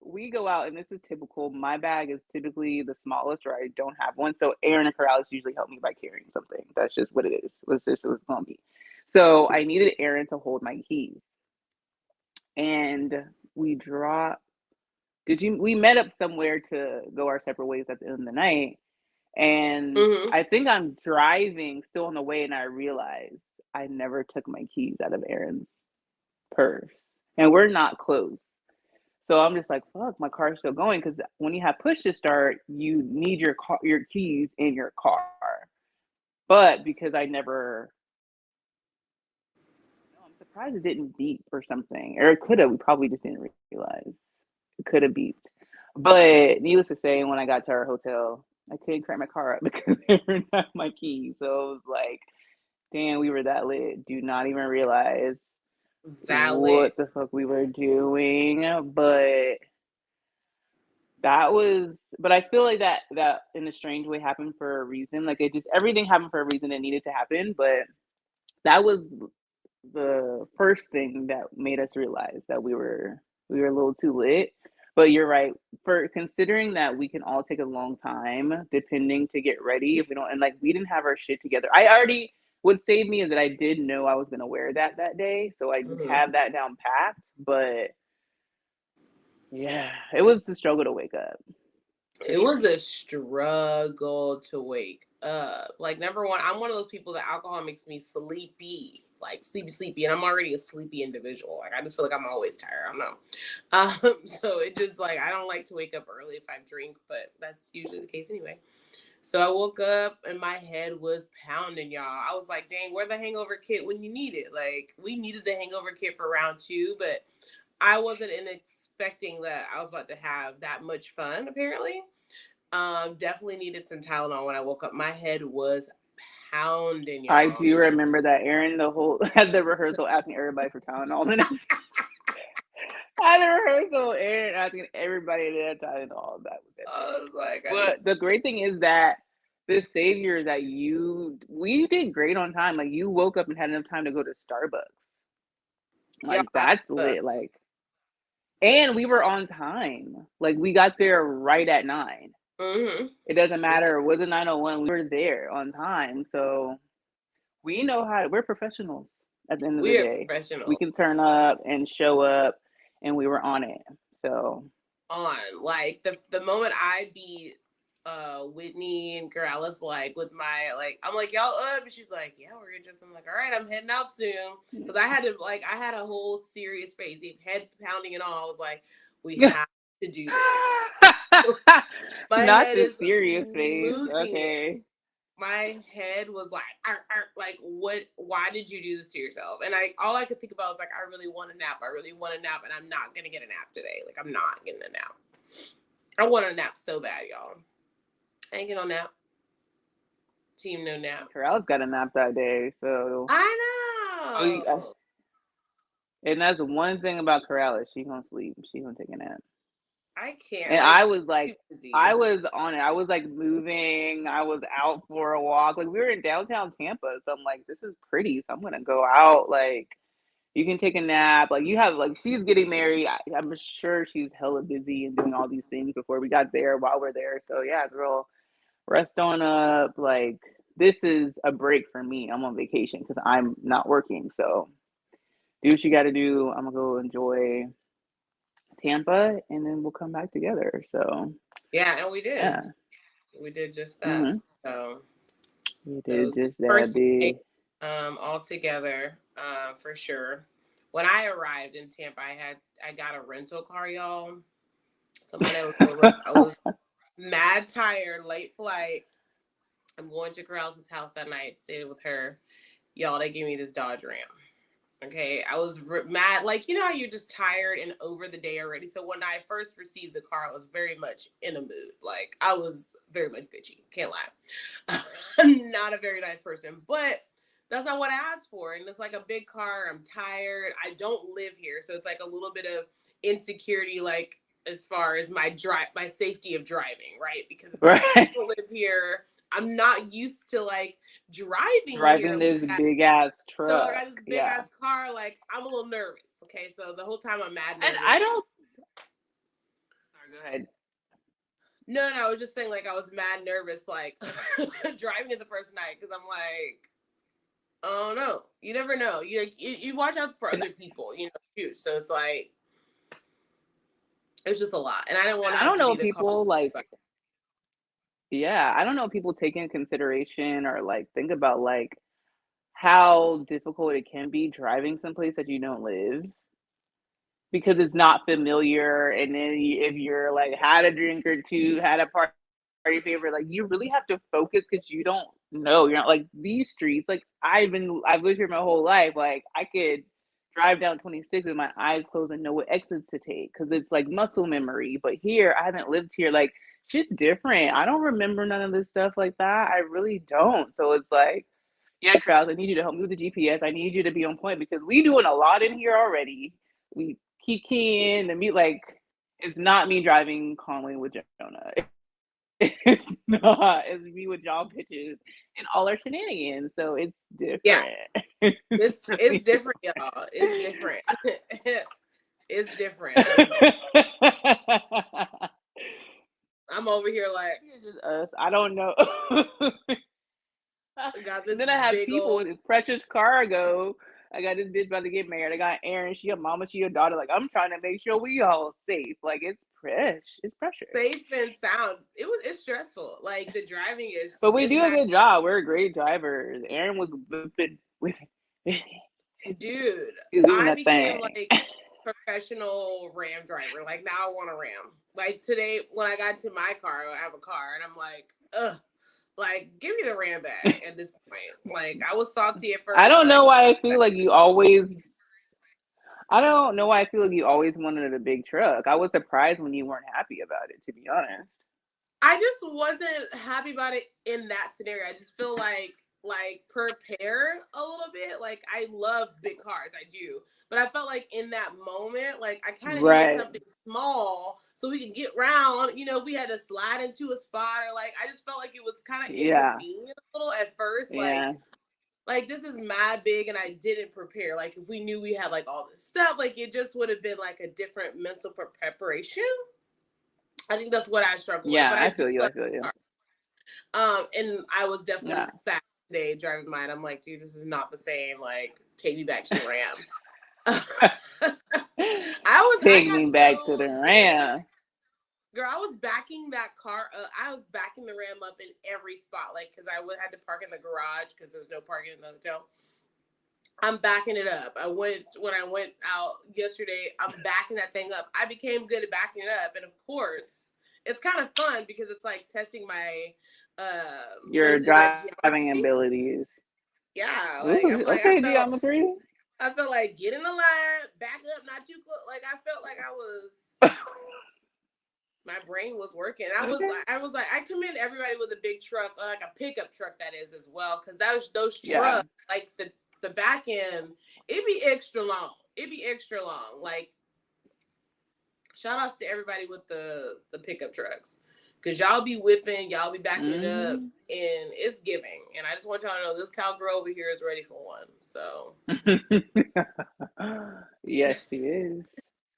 we go out, and this is typical. My bag is typically the smallest, or I don't have one. So Aaron and Corrales usually help me by carrying something. That's just what it is. It's just what it's gonna be. So I needed Aaron to hold my keys, and we dropped. Did you? We met up somewhere to go our separate ways at the end of the night, and Hmm. I think I'm driving still on the way, and I realize I never took my keys out of Aaron's purse, and we're not close. So I'm just like, fuck, my car's still going because when you have push to start, you need your keys in your car. But because I never, no, I'm surprised it didn't beep or something, or it could have. We probably just didn't realize it could have beeped. But needless to say, when I got to our hotel, I couldn't crank my car up because they didn't have my keys. So it was like, damn, we were that lit. Do not even realize Valid. what the fuck we were doing. But that was, but I feel like that in a strange way happened for a reason. Like it just everything happened for a reason that needed to happen. But that was the first thing that made us realize that we were a little too lit. But you're right. For considering that we can all take a long time depending to get ready if we don't, and like we didn't have our shit together. I already, what saved me is that I did know I was gonna wear that day, so I Hmm. have that down packed. But yeah, it was a struggle to wake up for It sure. was a struggle to wake up. Like number one, I'm one of those people that alcohol makes me sleepy, like sleepy, and I'm already a sleepy individual. Like I just feel like I'm always tired. I don't know. So it just like I don't like to wake up early if I drink, but that's usually the case anyway. So I woke up and my head was pounding, y'all. I was like, dang, where the hangover kit when you need it? Like we needed the hangover kit for round two, but I wasn't in expecting that I was about to have that much fun, apparently. Definitely needed some Tylenol when I woke up. My head was pounding, I y'all. do remember that Erin the whole had the rehearsal asking everybody for Tylenol. The next at the rehearsal, Erin asking everybody to have Tylenol. That was epic. I was like, I just But the great thing is that the savior that we did great on time. Like you woke up and had enough time to go to Starbucks. y'all. Like that's Uh, lit. Like, and we were on time. Like we got there right at 9. mm-hmm. It doesn't matter. It wasn't 9:01. We were there on time. So we know how we're professionals at the end of the We are day. We professional can turn up and show up, and we were on it. So on like the moment I beat Whitney and Corrales like with my like I'm like y'all up and she's like yeah we're just I'm like all right I'm heading out soon because I had to like I had a whole serious face head pounding and all I was like we have to do this. My not head the is serious face. losing it. Okay. My head was like, "Arr, arr," like what? Why did you do this to yourself? And I, all I could think about was like, I really want a nap. I really want a nap, and I'm not gonna get a nap today. Like I'm not getting a nap. I want a nap so bad, y'all. I ain't getting no nap. Team no nap. Corral's got a nap that day. So, I know. and that's one thing about Corral is she gonna sleep. She gonna take a nap. I can't. And Like I was too like, I busy. was on it. I was like moving. I was out for a walk. Like we were in downtown Tampa, so I'm like, this is pretty. So I'm gonna go out. Like you can take a nap. Like you have like she's getting married. I'm sure she's hella busy and doing all these things before we got there. While we're there, so yeah, girl, rest on up. Like this is a break for me. I'm on vacation because I'm not working. So do what you got to do. I'm gonna go enjoy Tampa, and then we'll come back together. So Yeah, and we did. yeah, We did just that. mm-hmm. So You did so just that, first big. night, all together, for sure. When I arrived in Tampa, I got a rental car, y'all. So my name was over. I was mad tired, late flight. I'm going to Corrales' house that night, stayed with her. Y'all, they gave me this Dodge Ram. Okay, I was mad. Like, you know how you're just tired and over the day already. So when I first received the car, I was very much in a mood. Like, I was very much bitchy. Can't lie. I'm not a very nice person, but that's not what I asked for. And it's like a big car. I'm tired. I don't live here, so it's like a little bit of insecurity, like as far as my safety of driving, right? Because it's like I Right. don't live here. I'm not used to like driving Driving here. this big ass So I truck. got this big Yeah. ass car. Like I'm a little nervous. Okay, so the whole time I'm mad And nervous. I don't. Sorry, go ahead. No, I was just saying like I was mad nervous, like driving it the first night because I'm like, oh no, you never know. You watch out for other people, you know, too. So it's like it's just a lot, and I didn't want to I have don't to know be the car. people like. Yeah, I don't know people take into consideration or like think about like how difficult it can be driving someplace that you don't live because it's not familiar. And then if you're like had a drink or two, had a party favor, like you really have to focus because you don't know. You're not like these streets. Like I've lived here my whole life. Like I could drive down 26 with my eyes closed and know what exits to take because it's like muscle memory. But here, I haven't lived here. Like shit's different. I don't remember none of this stuff like that. I really don't. So it's like, yeah, Krause, I need you to help me with the GPS. I need you to be on point because we doing a lot in here already. We keep keying and me like it's not me driving Conway with Jonah. It's not. It's me with y'all bitches and all our shenanigans. So it's Yeah, different. it's different, y'all. It's different. It's different. I'm over here like It's just us. I don't know. got And this then I have big people old. with this precious cargo. I got this bitch about to get married. I got Erin. She a mama. She a daughter. Like I'm trying to make sure we all safe. Like it's precious. It's pressure. Safe and sound. It's stressful. Like the driving But we is do a mad. good job. We're great drivers. Erin was with Dude, She's doing I that became thing. like professional Ram driver. Like now I want a Ram. Like today when I got to my car, I have a car and I'm like, ugh, like give me the Ram back at this point. Like I was salty at I first, don't like know why I feel like you always. I don't know why I feel like you always wanted a big truck. I was surprised when you weren't happy about it, to be honest. I just wasn't happy about it in that scenario. I just feel like prepare a little bit. Like I love big cars, I do. But I felt like in that moment, like I kind of needed Right. something small so we could get round. You know, if we had to slide into a spot or like I just felt like it was kind of Yeah. inconvenient a little at first. Yeah. Like this is mad big and I didn't prepare. Like if we knew we had like all this stuff, like it just would have been like a different mental preparation. I think that's what I struggle with. Yeah. But I I do feel you. I like feel you. and I was definitely Yeah. sad today driving mine. I'm like, dude, this is not the same. Like, take me back to the Ram. I Take got me back to so the nervous. Ram. Girl, I was backing that car up. I was backing the Ram up in every spot, like, because I would had to park in the garage because there was no parking in the hotel. I'm backing it up. When I went out yesterday, I'm backing that thing up. I became good at backing it up. And of course, it's kind of fun because it's like testing my what Your is that driving geometry? abilities. Yeah, Ooh, okay, geometry. I felt like get in the line, back up, not too close. Like I felt like I was my brain was working. Okay. I was like I commend everybody with a big truck, like a pickup truck that is as well, because those Yeah. trucks, like the back end, it'd be extra long. It'd be extra long. Like shout outs to everybody with the pickup trucks. Cause y'all be whipping, y'all be backing it up, Mm-hmm. and it's giving. And I just want y'all to know this cowgirl over here is ready for one. So Yes, she is.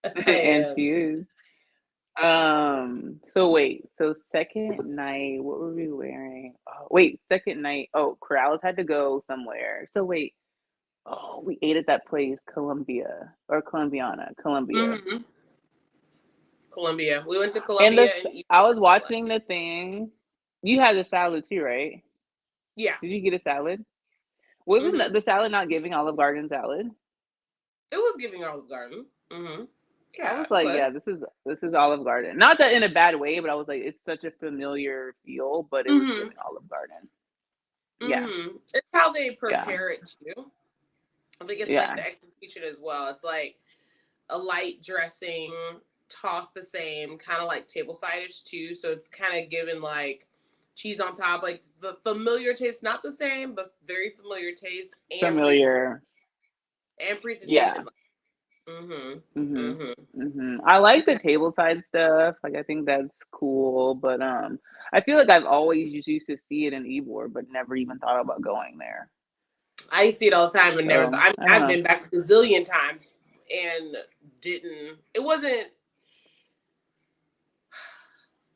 I And am. she is. So wait, so second night, what were we wearing? Oh, wait, second night. Oh, Corrales had to go somewhere. So wait, oh, we ate at that place, Columbia or Columbiana, Columbia. Mm-hmm. Columbia. We went to And Columbia and I was Ybor Lake. watching the thing. You had the salad too, right? Yeah. Did you get a salad? Wasn't Mm-hmm. the salad not giving Olive Garden salad? It was giving Olive Garden. Mm-hmm. I Yeah, was it like, was. yeah, this is Olive Garden. Not that in a bad way, but I was like, it's such a familiar feel, but it was Mm-hmm. giving Olive Garden. Yeah, Mm-hmm. It's how they yeah, prepare it too. I think it's like yeah. the execution as well. It's like a light dressing, tossed the same, kind of like table side-ish too. So it's kind of given like cheese on top, like the familiar taste, not the same, but very familiar taste and presentation. Familiar. And Yeah. presentation. Mm-hmm. Mhm. Mm-hmm. Mhm. I like the Yeah. table side stuff. Like I think that's cool, but I feel like I've always just used to see it in Ybor, but never even thought about going there. I see it all the time and never thought. So I mean, I don't I've know. been back a gazillion times and didn't. It wasn't.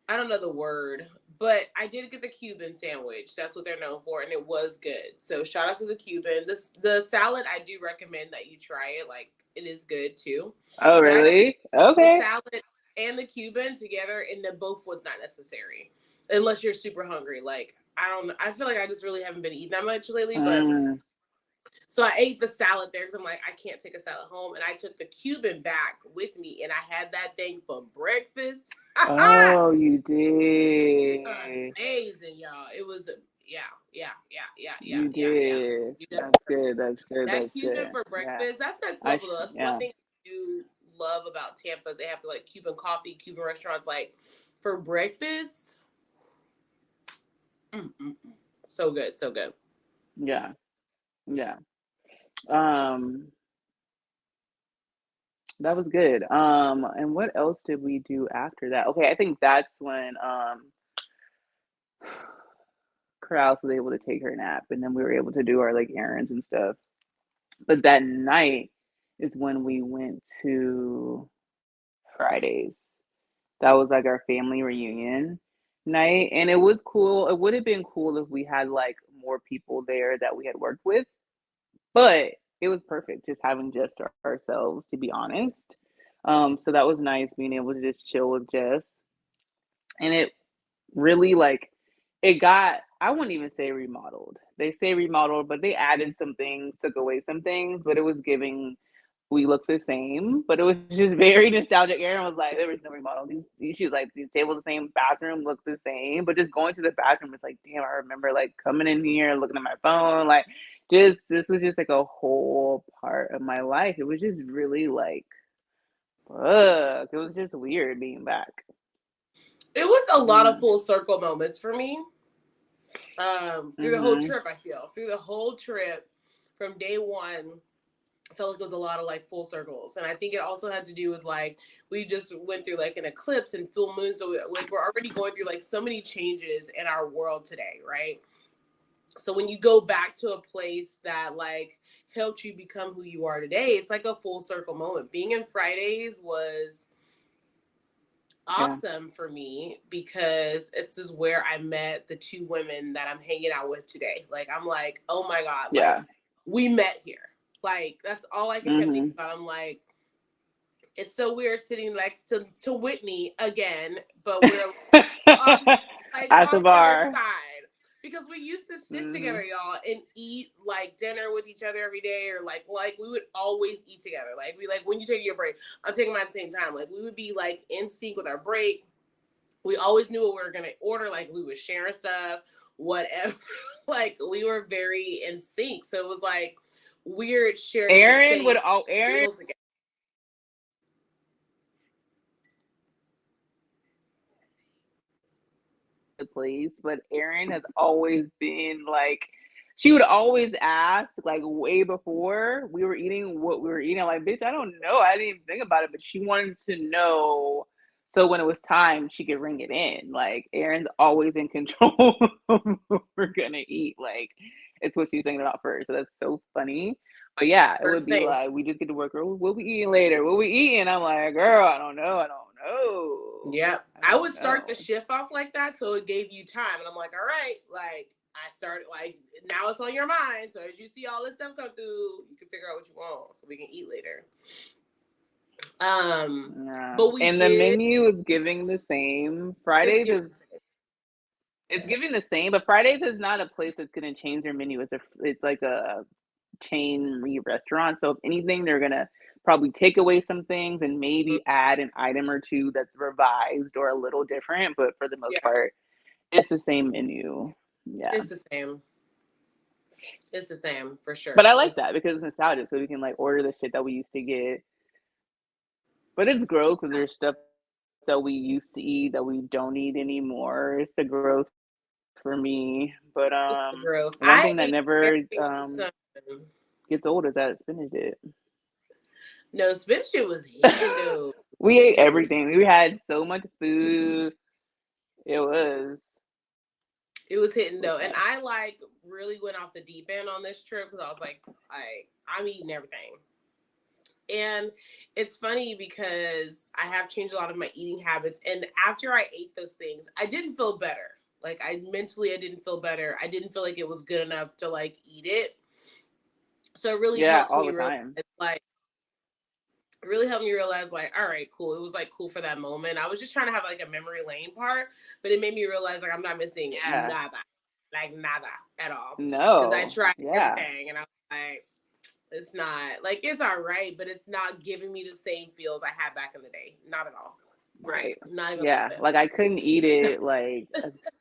I don't know the word, but I did get the Cuban sandwich. That's what they're known for, and it was good. So shout out to the Cuban. The salad I do recommend that you try it. Like it is good too. Oh, But I got really? the Okay. salad and the Cuban together, and then both was not necessary unless you're super hungry. Like I don't know. I feel like I just really haven't been eating that much lately, but Mm. so I ate the salad there because I'm like, I can't take a salad home. And I took the Cuban back with me and I had that thing for breakfast. Oh, you did. Amazing, y'all. It was, yeah, yeah, yeah, yeah, yeah, You yeah, yeah. did. You That's definitely- good. That's good. That That's Cuban good. for Yeah. breakfast, that's next level though. That's one Yeah. thing I do love about Tampa is they have like Cuban coffee, Cuban restaurants. Like for breakfast, mm-mm-mm. So good, so good. Yeah. Yeah. Um, that was good. And what else did we do after that? Okay, I think that's when Krause was able to take her nap and then we were able to do our like errands and stuff. But that night is when we went to Fridays. That was like our family reunion night. And it was cool. It would have been cool if we had like more people there that we had worked with, but it was perfect just having just ourselves, to be honest. So that was nice being able to just chill with Jess. And it really like it got, I wouldn't even say remodeled. They say remodeled, but they added some things, took away some things, but it was giving we look the same, but it was just very nostalgic. Erin was like, there was no remodel. She was like, these tables the same, bathroom look the same, but just going to the bathroom, it's like, damn, I remember like coming in here, looking at my phone, like just this was just like a whole part of my life. It was just really like, fuck. It was just weird being back. It was a lot of Mm. full circle moments for me. Through the whole Mm-hmm. trip, I feel through the whole trip from day one, I felt like it was a lot of like full circles, and I think it also had to do with like we just went through like an eclipse and full moon, so like we're already going through like so many changes in our world today, right? So when you go back to a place that like helped you become who you are today, it's like a full circle moment. Being in Fridays was Yeah. awesome for me because this is where I met the two women that I'm hanging out with today. Like I'm like, oh my God, like Yeah. we met here. Like that's all I could kept thinking Mm-hmm. about. I'm like, it's so weird sitting next to Whitney again, but we're on like At the on the other bar. side. Because we used to sit Mm-hmm. together, y'all, and eat like dinner with each other every day, or like we would always eat together. Like we like when you take your break, I'm taking mine at the same time. Like we would be like in sync with our break. We always knew what we were gonna order. Like we was sharing stuff, whatever. Like we were very in sync. So it was like weird sharing the Erin same would all Erin meals together. the place, but Erin has always been like, she would always ask, like, way before we were eating what we were eating. I'm like, bitch, I don't know. I didn't even think about it, but she wanted to know so when it was time, she could ring it in. Like, Erin's always in control of what we're gonna eat. Like, it's what she's thinking about first. So that's so funny. But yeah, it would First be thing. like, we just get to work, girl, what we eating later? What we eating? I'm like, girl, I don't know. I don't know. Yeah. I I would don't start the know. shift off like that so it gave you time. And I'm like, all right, like I started like now it's on your mind. So as you see all this stuff come through, you can figure out what you want so we can eat later. Yeah. But we And the did. menu is giving the same. It's Fridays giving is it's giving the same, but Fridays is not a place that's gonna change their menu. It's like a chain restaurant. So if anything, they're gonna probably take away some things and maybe add an item or two that's revised or a little different. But for the most yeah, part, it's the same menu. Yeah. it's the same. It's the same for But sure. I like It's that because it's nostalgia, so we can like order the shit that we used to get. But it's growth because there's stuff that we used to eat that we don't eat anymore. It's the growth for me. But it's the growth. one I thing that ate never everything with some. gets old is that spinach dip. No, spinach shit was hitting though. We ate Shit was everything. We had so much food. It was it was hitting though, and yeah. I like really went off the deep end on this trip because I was like, I'm eating everything. And it's funny because I have changed a lot of my eating habits. And after I ate those things, I didn't feel better. Like I didn't feel better. I didn't feel like it was good enough to like eat it. So it really Yeah, helped all me the realize time. like it really helped me realize like, all right, cool. It was like cool for that moment. I was just trying to have like a memory lane part, but it made me realize like I'm not missing Yeah. nada. Like nada at all. Because I No. tried Yeah. everything and I was like, it's not like it's all right, but it's not giving me the same feels I had back in the day. Not at all. Right. Not even a little Yeah. bit. Like I couldn't eat it like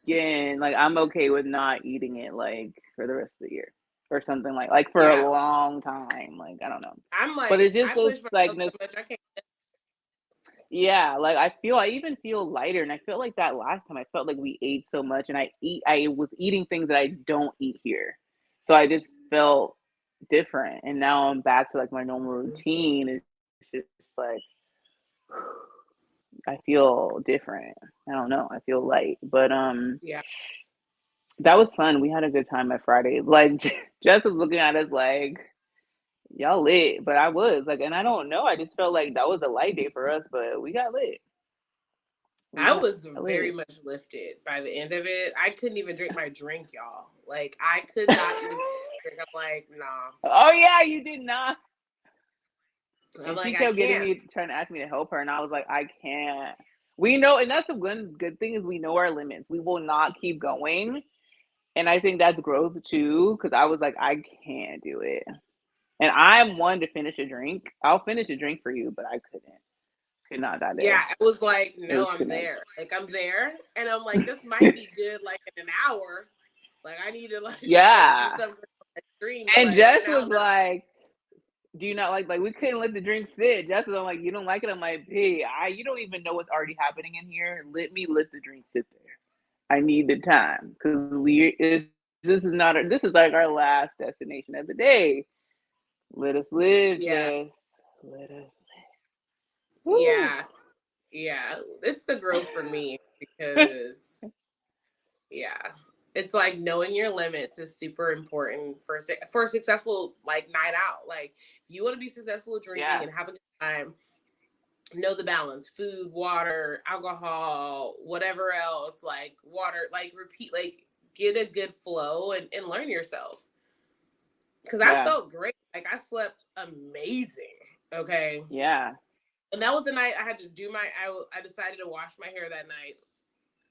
again. Like I'm okay with not eating it like for the rest of the year or something like for a Yeah. long time. Like I don't know. I'm But like, it's just I those push like myself so much I can't. yeah, like I even feel lighter and I felt like that last time I felt like we ate so much and I was eating things that I don't eat here. So I just felt different and now I'm back to like my normal routine. It's just like I feel different. I don't know. I feel light. But Yeah. that was fun. We had a good time at Fridays. Like Jess was looking at us like y'all lit, but I was like, and I don't know. I just felt like that was a light day for us, but we got lit. We I got was very lit. much lifted by the end of it. I couldn't even drink my drink, y'all. Like I could not even drink. I'm like, nah. Oh yeah, you did not. I'm And she like, I kept getting can't. me trying to ask me to help her, and I was like, I can't. We know, and that's a one good thing is we know our limits. We will not keep going, and I think that's growth too. Because I was like, I can't do it, and I'm one to finish a drink. I'll finish a drink for you, but I could not that Yeah, day. I was like, It no, was too I'm much. there. Like I'm there. And I'm like, this might be good like in an hour. Like I need to like run some Yeah, stuff on my stream, but and like right Jess now, was nah. like, do you not like we couldn't let the drink sit. Jess was like, you don't like it? I'm like, hey, you don't even know what's already happening in here. Let the drink sit there. I need the time because this is not this is like our last destination of the day. Let us live, Yeah, Jess. Let us live. Woo. yeah, yeah. It's the growth for me because yeah. It's like knowing your limits is super important for a successful like night out. Like you want to be successful drinking Yeah, and have a good time, know the balance: food, water, alcohol, whatever else, like water, like repeat, like get a good flow and learn yourself. Because I yeah, felt great. Like I slept amazing. Okay. yeah. And that was the night I had to do I decided to wash my hair that night,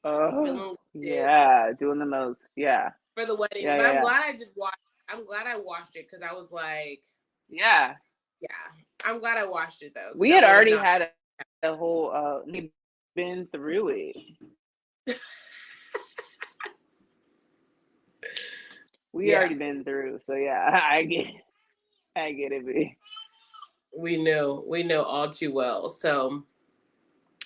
Oh, feeling it yeah. Doing the most. Yeah, for the wedding. yeah, But yeah, I'm yeah. glad I did watch. I'm glad I watched it because I was like, Yeah. yeah, I'm glad I watched it though because We I had would have already not. had a whole we've been through it. We Yeah, already been through, so yeah, I get it, B. we know all too well. So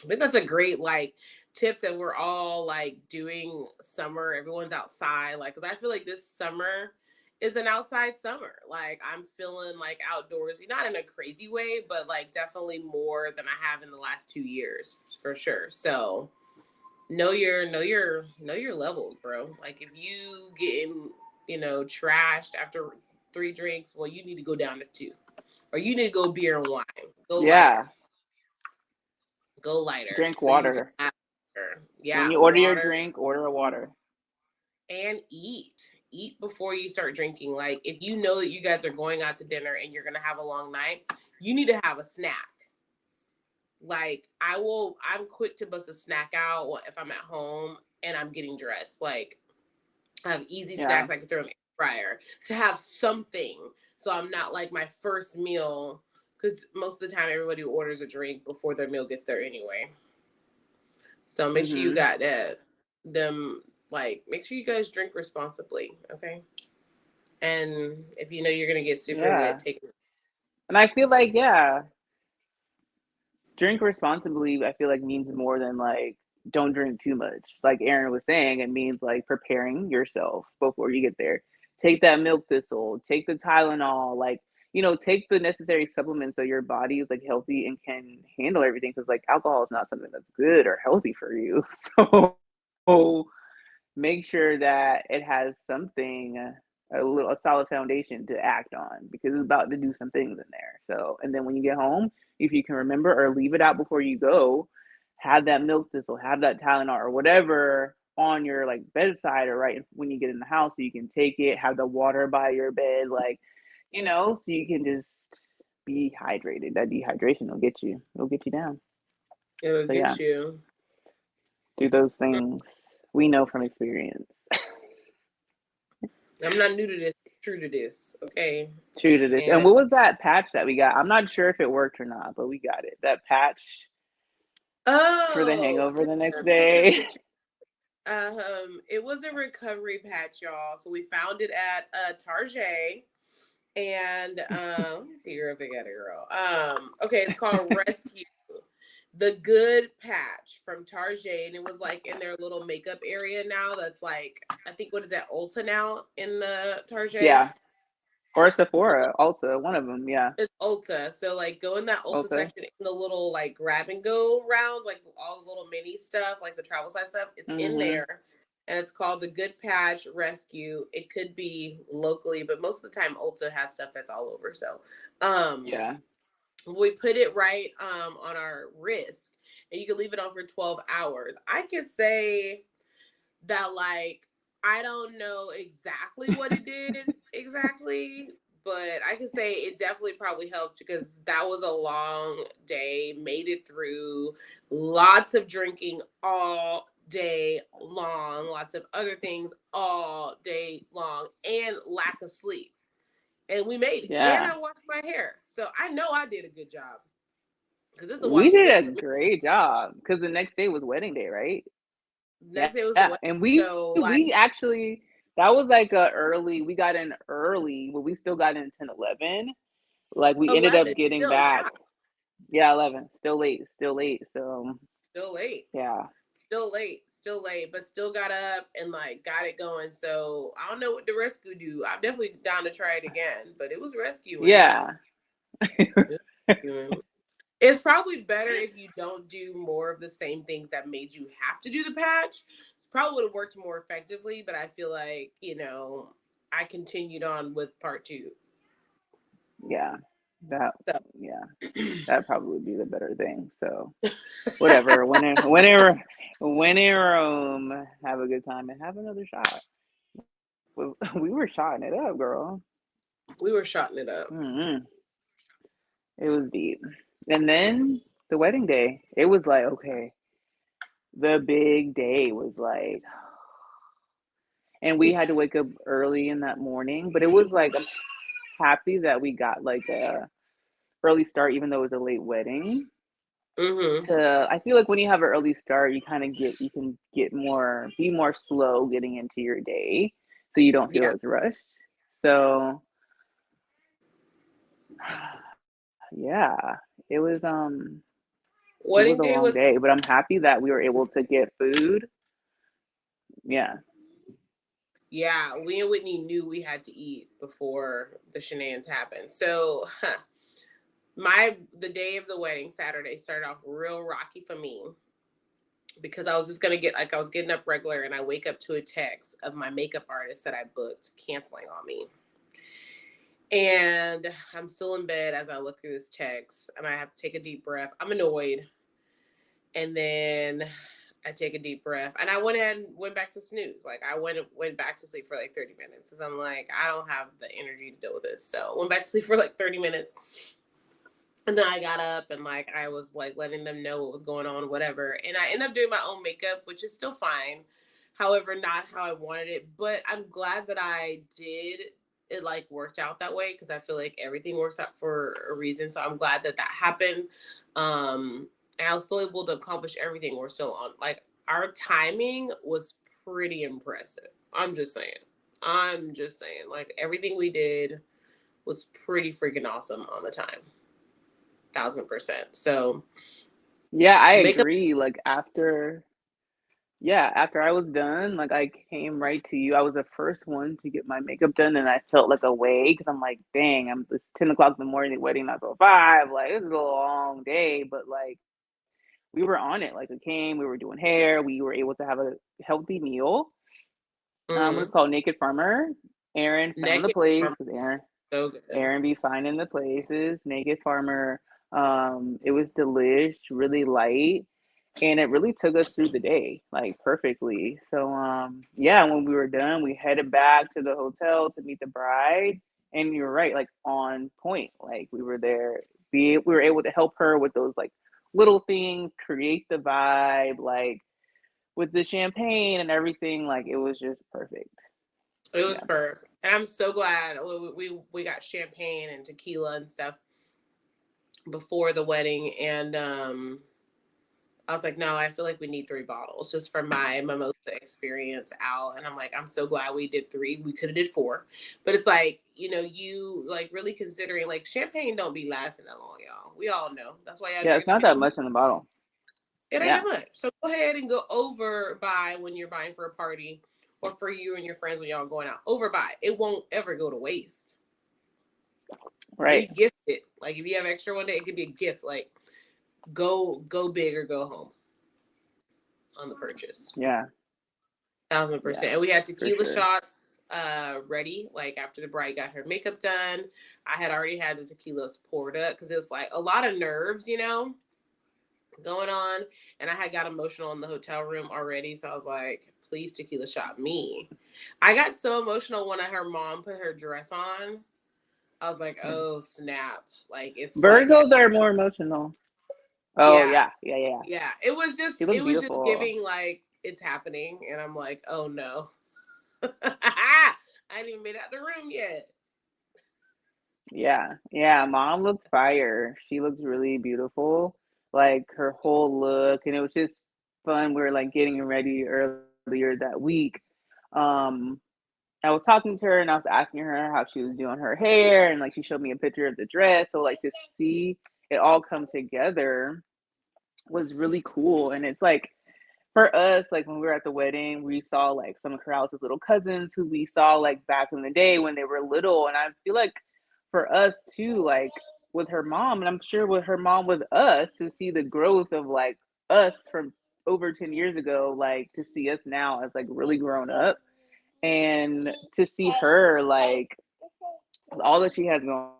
I think that's a great like tips that we're all like doing summer. Everyone's outside, like because I feel like this summer is an outside summer. Like I'm feeling like outdoorsy, not in a crazy way, but like definitely more than I have in the last 2 years for sure. So know your levels, bro. Like if you getting trashed after 3 drinks, well you need to go down to two, or you need to go beer and wine. Go lighter, Yeah, go lighter, drink so you can water. have When yeah, you order your water drink, order a water. and eat before you start drinking. Like if you know that you guys are going out to dinner and you're gonna have a long night, you need to have a snack. like I'm quick to bust a snack out if I'm at home and I'm getting dressed. Like I have easy Yeah. snacks I can throw in the air fryer to have something. So I'm not like my first meal, because most of the time everybody orders a drink before their meal gets there anyway. So make sure you Mm-hmm. got that them like make sure you guys drink responsibly, okay? And if you know you're gonna get super lit, Yeah. take it. And I feel like, yeah, drink responsibly, I feel like means more than like don't drink too much. Like Erin was saying, it means like preparing yourself before you get there. Take that milk thistle, take the Tylenol, like, take the necessary supplements so your body is like healthy and can handle everything. Cause like alcohol is not something that's good or healthy for you. So make sure that it has something, a solid foundation to act on, because it's about to do some things in there. So, and then when you get home, if you can remember or leave it out before you go, have that milk thistle, have that Tylenol or whatever on your like bedside or right when you get in the house, so you can take it. Have the water by your bed, like, so you can just be hydrated. That dehydration will get you down. It'll So yeah, get you. do those things. We know from experience. I'm not new to this, true to this, okay? True to this. And And what was that patch that we got? I'm not sure if it worked or not, but we got it. That patch for the oh, hangover the next send me a day. picture. It was a recovery patch, y'all. So we found it at Target, and let me see here if I got it, girl. Okay, it's called Rescue, the Good Patch from Target, and it was like in their little makeup area now. That's like, I think, what is that, Ulta now in the Target? Yeah. Or Sephora, Ulta, one of them. Yeah. It's Ulta. So like go in that Ulta Ulta. section in the little like grab and go rounds, like all the little mini stuff, like the travel size stuff. It's in Mm-hmm. there. And it's called the Good Patch Rescue. It could be locally, but most of the time Ulta has stuff that's all over. So Yeah. we put it right on our wrist, and you can leave it on for 12 hours. I could say that like I don't know exactly what it did exactly, but I can say it definitely probably helped, because that was a long day, made it through, lots of drinking all day long, lots of other things all day long, and lack of sleep. And we made it. And Yeah. I washed my hair. So I know I did a good job, because this is a We washing did day a for me. great job because the next day was wedding day, right? Next Yeah. day was the wedding. And So like we actually, that was like a early, we got in early, but we still got in 10, 11. Like we ended 11, up getting still back. yeah, Yeah, 11. Still late. So still late. yeah. Still late, but still got up and like got it going. So I don't know what the rescue do. I'm definitely down to try it again, but it was rescuing. Yeah. It was rescuing. It's probably better if you don't do more of the same things that made you have to do the patch. It's probably would have worked more effectively, but I feel like, I continued on with part two. Yeah. That So yeah. That probably would be the better thing. So whatever. Whenever have a good time and have another shot. We were shotting it up, girl. we were shotting it up. Mm-hmm. It was deep. And then the wedding day, it was like, okay, the big day was like, and we had to wake up early in that morning, but it was like, I'm happy that we got like a early start, even though it was a late wedding. Mm-hmm. I feel like when you have an early start, you can be more slow getting into your day, so you don't feel Yeah. as rushed. So yeah, it was it was Wedding a day long was day, but I'm happy that we were able to get food. Yeah. Yeah, we and Whitney knew we had to eat before the shenanigans happened. So the day of the wedding, Saturday, started off real rocky for me, because I was just gonna I was getting up regular, and I wake up to a text of my makeup artist that I booked canceling on me. And I'm still in bed as I look through this text, and I have to take a deep breath. I'm annoyed. And then I take a deep breath, and I went ahead and went back to snooze. Like I went back to sleep for like 30 minutes, because I'm like, I don't have the energy to deal with this. So went back to sleep for like 30 minutes. And then I got up and like I was like letting them know what was going on, whatever. And I ended up doing my own makeup, which is still fine. However, not how I wanted it. But I'm glad that I did it, like worked out that way, because I feel like everything works out for a reason. So I'm glad that that happened. And I was still able to accomplish everything we're still on. Like our timing was pretty impressive. I'm just saying. I'm just saying. Like everything we did was pretty freaking awesome on the time. 1000%. So Yeah, I makeup. agree. Like after I was done, like I came right to you. I was the first one to get my makeup done, and I felt like a way because I'm like, dang, it's 10 o'clock in the morning, the wedding not till 5. Like this is a long day, but like we were on it. Like we came, we were doing hair, we were able to have a healthy meal. It was Mm, called Naked Farmer. Erin found the naked place farmer, because so good. Aaron be finding the places. Naked Farmer. It was delish, really light, and it really took us through the day like perfectly. So yeah, when we were done, we headed back to the hotel to meet the bride. And you're right, like on point. Like we were there, we were able to help her with those like little things, create the vibe, like with the champagne and everything. Like it was just perfect. It was Yeah. perfect. And I'm so glad we got champagne and tequila and stuff before the wedding. And I was like, no, I feel like we need 3 bottles just for my mimosa experience out. And I'm like, I'm so glad we did 3. We could have did 4. But it's like, you like really considering like champagne don't be lasting that long, y'all. We all know. That's why y'all Yeah, it's drinking not that that big. much in the bottle. It ain't Yeah. that much. So go ahead and go over buy when you're buying for a party, or for you and your friends when y'all going out. Over buy. It won't ever go to waste. Right. Regift it. Like if you have extra one day, it could be a gift. Like go big or go home on the purchase. Yeah. 1000%. Yeah. And we had For tequila sure. shots ready. Like after the bride got her makeup done, I had already had the tequilas poured up because it was like a lot of nerves, going on. And I had got emotional in the hotel room already. So I was like, please tequila shot me. I got so emotional when her mom put her dress on. I was like, Yeah. oh snap. Like it's like, Virgos are more emotional. Oh yeah, yeah. Yeah. Yeah. yeah. It was She just looked it was just beautiful. giving like it's happening. And I'm like, oh no. I ain't even made out the room yet. Yeah. Yeah. Mom looked fire. She looks really beautiful. Like her whole look. And it was just fun. We were like getting ready earlier that week. Um, I was talking to her and I was asking her how she was doing her hair, and like she showed me a picture of the dress. So like to see it all come together was really cool. And it's like for us, like when we were at the wedding, we saw like some of Krause's little cousins who we saw like back in the day when they were little. And I feel like for us too, like with her mom, and I'm sure with her mom with us, to see the growth of like us from over 10 years ago, like to see us now as like really grown up, and to see her like all that she has going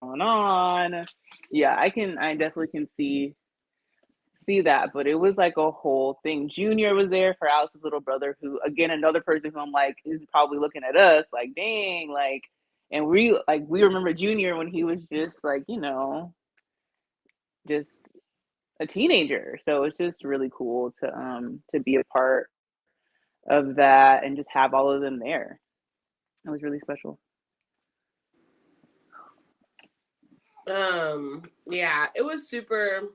on. Yeah, I definitely can see that, but it was like a whole thing. Junior was there for Alice's little brother, who again another person who I'm like is probably looking at us like, dang, like, and we remember Junior when he was just like, just a teenager. So it's just really cool to be a part of that and just have all of them there. It was really special. Yeah, it was super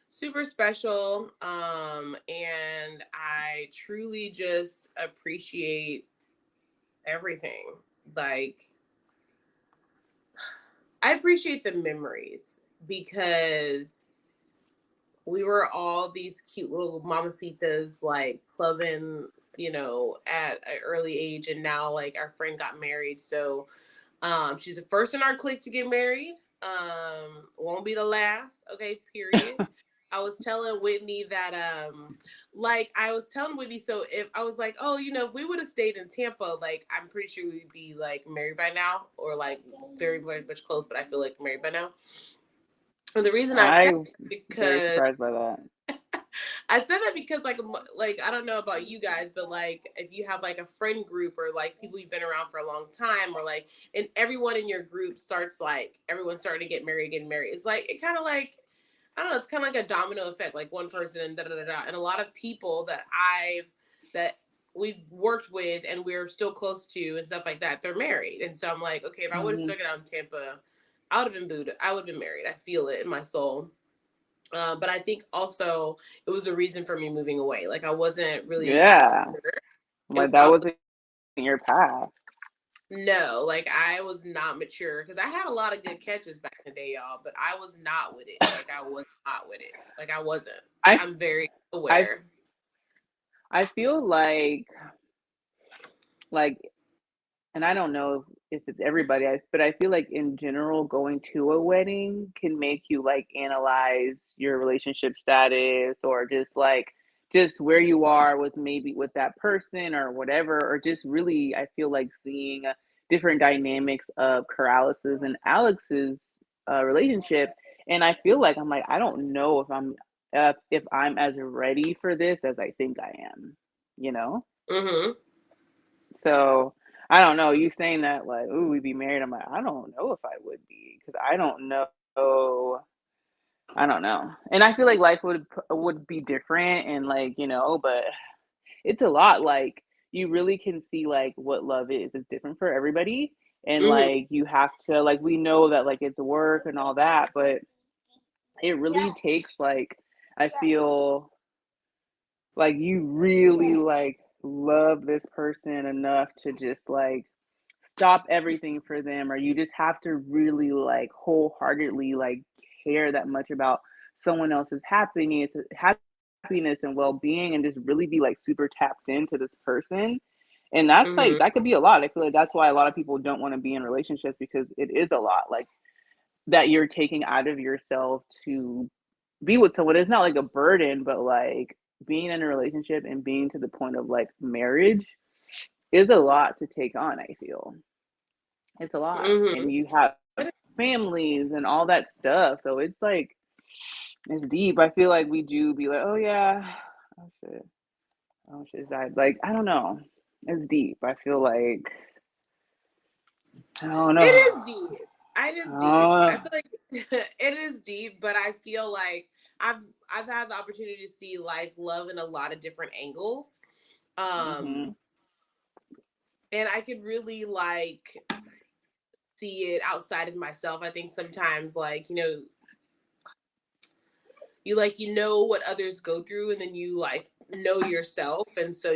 super special. And I truly just appreciate everything. Like I appreciate the memories because we were all these cute little mamacitas like clubbing, at an early age. And now like our friend got married. So she's the first in our clique to get married. Won't be the last. Okay, period. I was telling Whitney that like I was telling Whitney, so if I was like, oh, if we would have stayed in Tampa, like I'm pretty sure we'd be like married by now, or like very, very much close, but I feel like married by now. And the reason I said I it very because surprised by that. I said that because like I don't know about you guys, but like if you have like a friend group or like people you've been around for a long time, or like and everyone in your group starts like everyone's starting to getting married. It's like it kind of like I don't know, it's kind of like a domino effect, like one person and da da da da. And a lot of people that we've worked with and we're still close to and stuff like that, they're married. And so I'm like, okay, if I would have Hmm. stuck it out in Tampa, I would have been booed. I would have been married. I feel it in my soul. But I think also it was a reason for me moving away. Like I wasn't really Yeah. mature. Like that I was wasn't your path. no, like I was not mature because I had a lot of good catches back in the day, y'all. But I was not with it. Like I was not with it. Like I wasn't. I I'm very I aware. I feel like and I don't know if it's everybody, but I feel like in general, going to a wedding can make you like analyze your relationship status, or just where you are with maybe with that person or whatever, or just really, I feel like seeing different dynamics of Corralis's and Alex's relationship. And I feel like I'm like, I don't know if I'm as ready for this as I think I am, you know? Mm-hmm. So I don't know. You saying that like, ooh, we'd be married. I'm like, I don't know if I would be, because I don't know. I don't know. And I feel like life would be different, and like, but it's a lot. Like you really can see like what love is. It's different for everybody. And Mm-hmm. like you have to, like, we know that like it's work and all that, but it really takes like, I feel like you really like love this person enough to just like stop everything for them, or you just have to really like wholeheartedly like care that much about someone else's happiness and well-being, and just really be like super tapped into this person. And that's like, Mm-hmm. that could be a lot. I feel like that's why a lot of people don't want to be in relationships, because it is a lot, like, that you're taking out of yourself to be with someone. It's not like a burden, but like being in a relationship and being to the point of like marriage is a lot to take on. I feel it's a lot, Mm-hmm. and you have families and all that stuff. So it's like, it's deep. I feel like we do be like, oh yeah, oh shit, oh shit, like, I don't know. It's deep. I feel like, I don't It know. is deep. It is deep. I Uh, feel like it is deep, but I feel like I've I've had the opportunity to see like love in a lot of different angles. Um hmm. and I could really like see it outside of myself. I think sometimes like, you like what others go through and then you like know yourself and so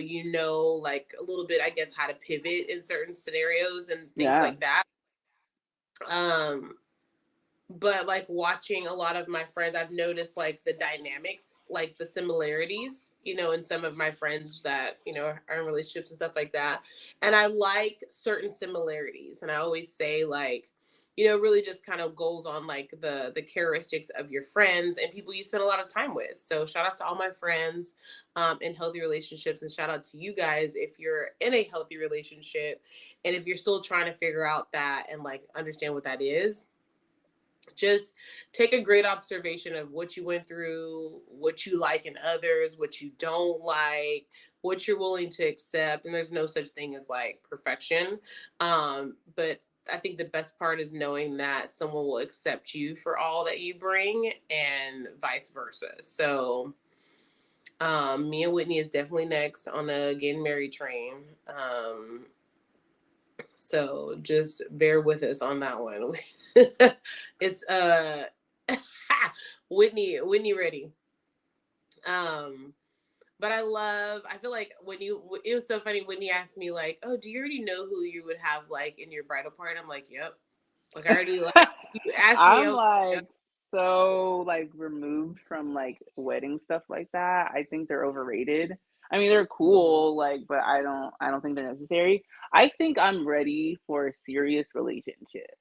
like a little bit I guess how to pivot in certain scenarios and things Yeah, like that. Um but like watching a lot of my friends, I've noticed like the dynamics, like the similarities, in some of my friends that, are in relationships and stuff like that. And I like certain similarities. And I always say like, really just kind of goes on like the characteristics of your friends and people you spend a lot of time with. So shout out to all my friends in healthy relationships, and shout out to you guys if you're in a healthy relationship and if you're still trying to figure out that and like understand what that is. Just take a great observation of what you went through, what you like in others, what you don't like, what you're willing to accept. And there's no such thing as like perfection. But I think the best part is knowing that someone will accept you for all that you bring and vice versa. So me and Whitney is definitely next on the getting married train. So just bear with us on that one. It's Whitney ready. Um but I feel like when it was so funny. Whitney asked me like, oh, do you already know who you would have like in your bridal party? I'm like, yep. Like I already like you asked me, I I'm was like, like so like removed from like wedding stuff like that. I think they're overrated. I mean, they're cool, like, but I don't think they're necessary. I think I'm ready for a serious relationship.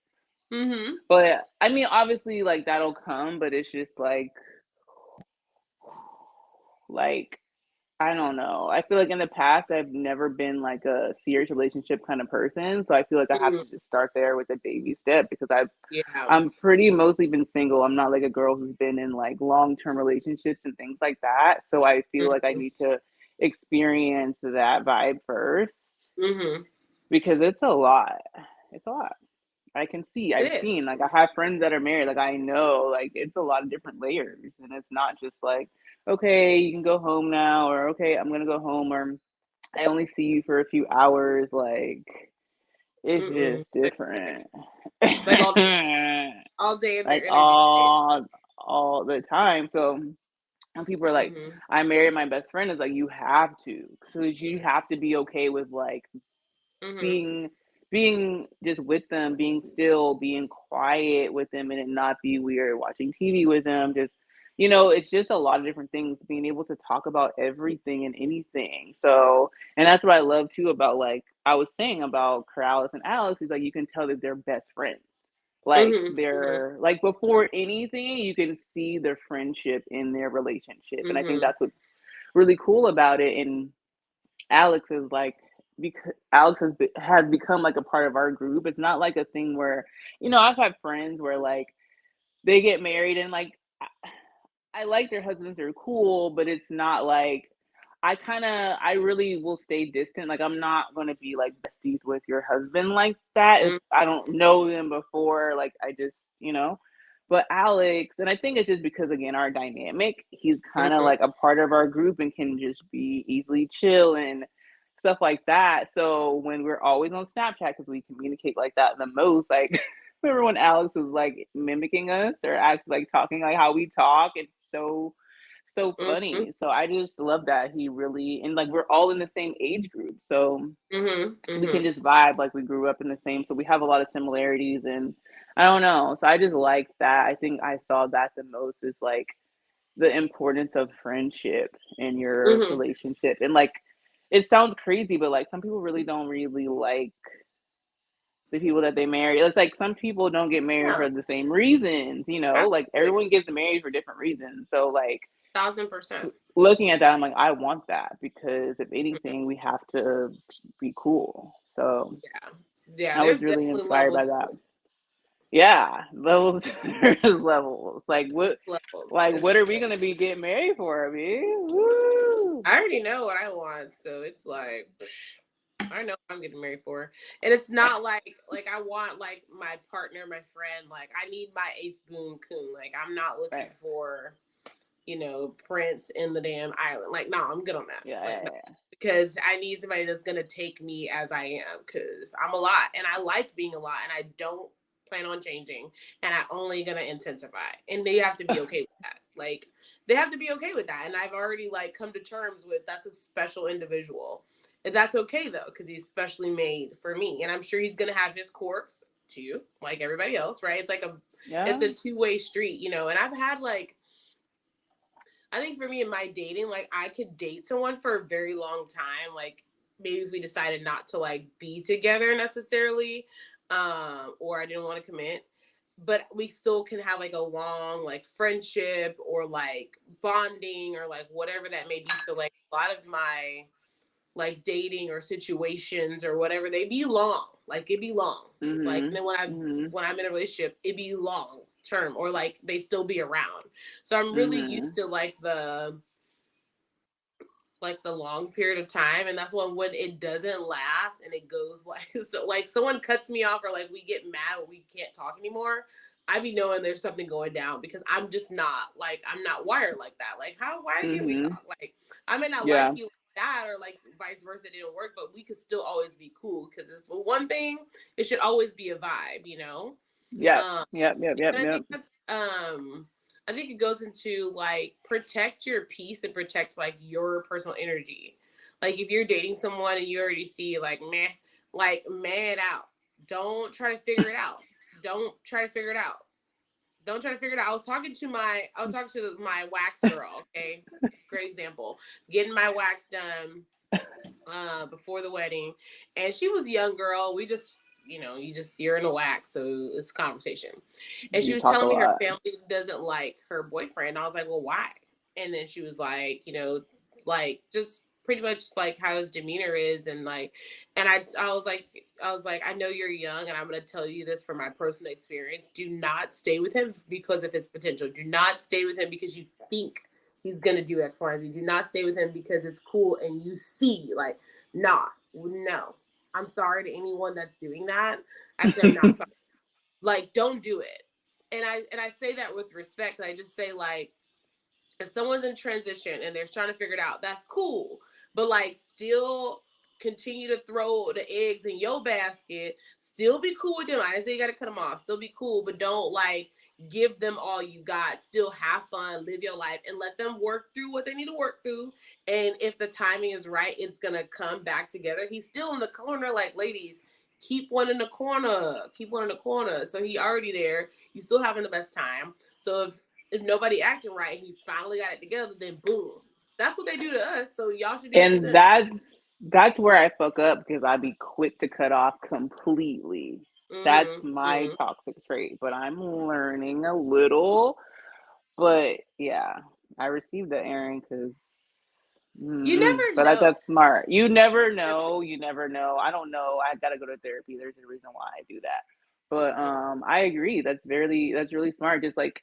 yep. Mm-hmm. But I mean, obviously, like that'll come, but it's just like I don't know. I feel like in the past I've never been like a serious relationship kind of person. So I feel like I have Mhm. to just start there with a baby step because Yeah. I'm pretty mostly been single. I'm not like a girl who's been in like long-term relationships and things like that. So I feel like I Mhm. need to experience that vibe first Mhm. because it's a lot. It's a lot. I've It is. seen, like, I have friends that are married, like, I know, like, it's a lot of different layers, and it's not just like, "Okay, you can go home now," or, "Okay, I'm gonna go home," or, "I only see you for a few hours," like, it's Mm-mm. just different. Like all day of their Like, energy space. all the time, so when people are like, Mhm. "I married my best friend," it's like, you have to, so you have to be okay with, like, Mhm. being just with them, being still, being quiet with them, and it not be weird watching TV with them. Just it's just a lot of different things. Being able to talk about everything and anything. So, and that's what I love too about like I was saying about Corrales and Alex is like you can tell that they're best friends. Like Mhm. Mhm. they're like before anything, you can see their friendship in their relationship, and I think Mhm. that's what's really cool about it. And Alex is like because Alex has become like a part of our group. It's not like a thing where I've had friends where like they get married and like I like their husbands, they're cool, but it's not like I really will stay distant. Like I'm not gonna be like besties with your husband like that if Mhm. I don't know them before. Like I just But Alex, and I think it's just because again our dynamic, he's kind of Mhm. like a part of our group and can just be easily chill and stuff like that. So when we're always on Snapchat because we communicate like that the most, like remember when Alex was like mimicking us or act like talking like how we talk? It's so Mhm. funny. So I just love that he really and like we're all in the same age group. So Mhm. we can Mhm. just vibe like we grew up in the same. So we have a lot of similarities and I don't know. So I just like that. I think I saw that the most is like the importance of friendship in your Mhm. relationship. And like it sounds crazy, but like some people really don't really like the people that they marry. It's like some people don't get married Yeah. for the same reasons. Like Absolutely. everyone gets married for different reasons. So like 1000%. looking at that, I'm like, I want that because if Mhm. anything, we have to be cool. So Yeah. Yeah. I was There's really definitely inspired by levels that. to it. Yeah, levels, there's levels. Levels. Like It's what are we gonna be getting married for? I mean, woo! I already know what I want, so it's like I know what I'm getting married for. And it's not like I want like my partner, my friend, like I need my ace boon coon. Like I'm not looking Right. for, Prince in the damn island. Like, no, I'm good on that. Yeah, Like yeah, no. yeah. Because I need somebody that's gonna take me as I am because I'm a lot and I like being a lot and I don't plan on changing and I only gonna intensify. And they have to be okay with that. Like they have to be okay with that. And I've already like come to terms with that's a special individual. And that's okay though, because he's specially made for me. And I'm sure he's gonna have his quirks too, like everybody else, right? It's Yeah. a two-way street. And I've had like I think for me in my dating, like I could date someone for a very long time. Like maybe if we decided not to like be together necessarily, or I didn't want to commit, but we still can have like a long like friendship or like bonding or like whatever that may be. So like a lot of my like dating or situations or whatever, they be long. Like it be long. Like and Mhm. then when I Mhm. when I'm in a relationship, it be long term or like they still be around. So I'm really used Mhm. to like the long period of time, and that's when it doesn't last and it goes like so like someone cuts me off or like we get mad or we can't talk anymore. I be knowing there's something going down because I'm just not like I'm not wired like that. Like why can't we Mhm. talk? Like I may not like Yeah. you like that or like vice versa it didn't work, but we could still always be cool because it's for one thing, it should always be a vibe. Yep. Um Yep. Yep. Yep. and Yep. I think it goes into like protect your peace and protect like your personal energy. Like if you're dating someone and you already see like meh, like man out. Don't try to figure it out. Don't try to figure it out. Don't try to figure it out. I was talking to my wax girl, okay? Great example. Getting my wax done before the wedding, and she was a young girl. We just you're in a wax, so it's conversation. And she You was talk a telling me her lot. family doesn't like her boyfriend. I was like, well, why? And then she was like, like just pretty much like how his demeanor is, and like, and I was like, I know you're young, and I'm gonna tell you this from my personal experience: do not stay with him because of his potential. Do not stay with him because you think he's gonna do X, Y, and Z. Do not stay with him because it's cool and you see like, nah, no. I'm sorry to anyone that's doing that. Actually, I'm not sorry. Like, don't do it. And I say that with respect. I just say like, if someone's in transition and they're trying to figure it out, that's cool. But like, still continue to throw the eggs in your basket. Still be cool with them. I didn't say you got to cut them off. Still be cool, but don't like give them all you got. Still have fun, live your life, and let them work through what they need to work through. And if the timing is right, it's gonna come back together. He's still in the corner, like, ladies, keep one in the corner. Keep one in the corner. So he already there. You still having the best time. So if nobody acting right, he finally got it together, then boom. That's what they do to us. So y'all should do it to And them. that's where I fuck up because I'd be quick to cut off completely. That's my Mm-hmm. toxic trait, but I'm learning a little. But yeah, I received the Erin because, You never but know. that's smart. You never know. You never know. I don't know. I gotta go to therapy. There's a reason why I do that. But I agree. That's really smart. Just like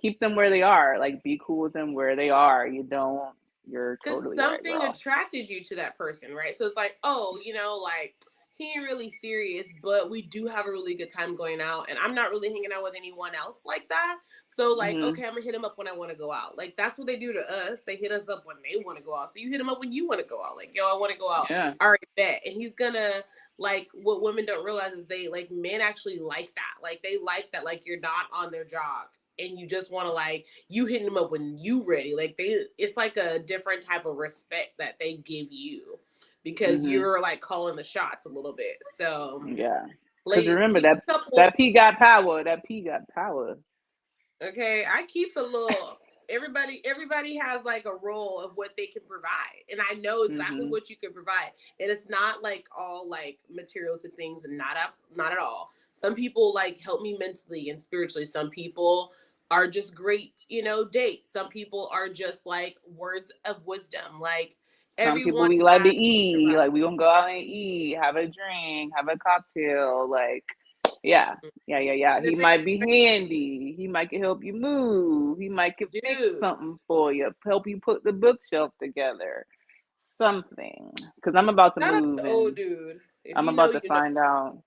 keep them where they are. Like be cool with them where they are. You don't. You're Because totally right, something girl. attracted you to that person, right? So it's like, oh, like, he ain't really serious, but we do have a really good time going out, and I'm not really hanging out with anyone else like that. So like, Hmm. okay, I'm gonna hit him up when I want to go out. Like that's what they do to us. They hit us up when they want to go out. So you hit him up when you want to go out. Like, yo, I want to go out. Yeah. All right, bet. And he's gonna, like, what women don't realize is they like, men actually like that. Like they like that. Like you're not on their jog and you just want to, like, you hitting them up when you ready. Like it's like a different type of respect that they give you because Hmm. you're like calling the shots a little bit. So Yeah. Because ladies, remember keep that a couple. that P got power. That P got power. Okay, I keeps a little. Everybody has like a role of what they can provide, and I know exactly Hmm. what you can provide. And it's not like all like materialistic things, and not at all. Some people like help me mentally and spiritually. Some people are just great, dates. Some people are just like words of wisdom. Like Some people everyone we like to has what they eat. provide. Like we gonna go out and eat, have a drink, have a cocktail. Like, yeah, yeah, yeah, yeah. And He if might be handy. He might can help you move. He might can they, fix dude, something for you, help you put the bookshelf together. Something. Because I'm about to shout out to move the old and dude. If I'm you know, about to you know. find out.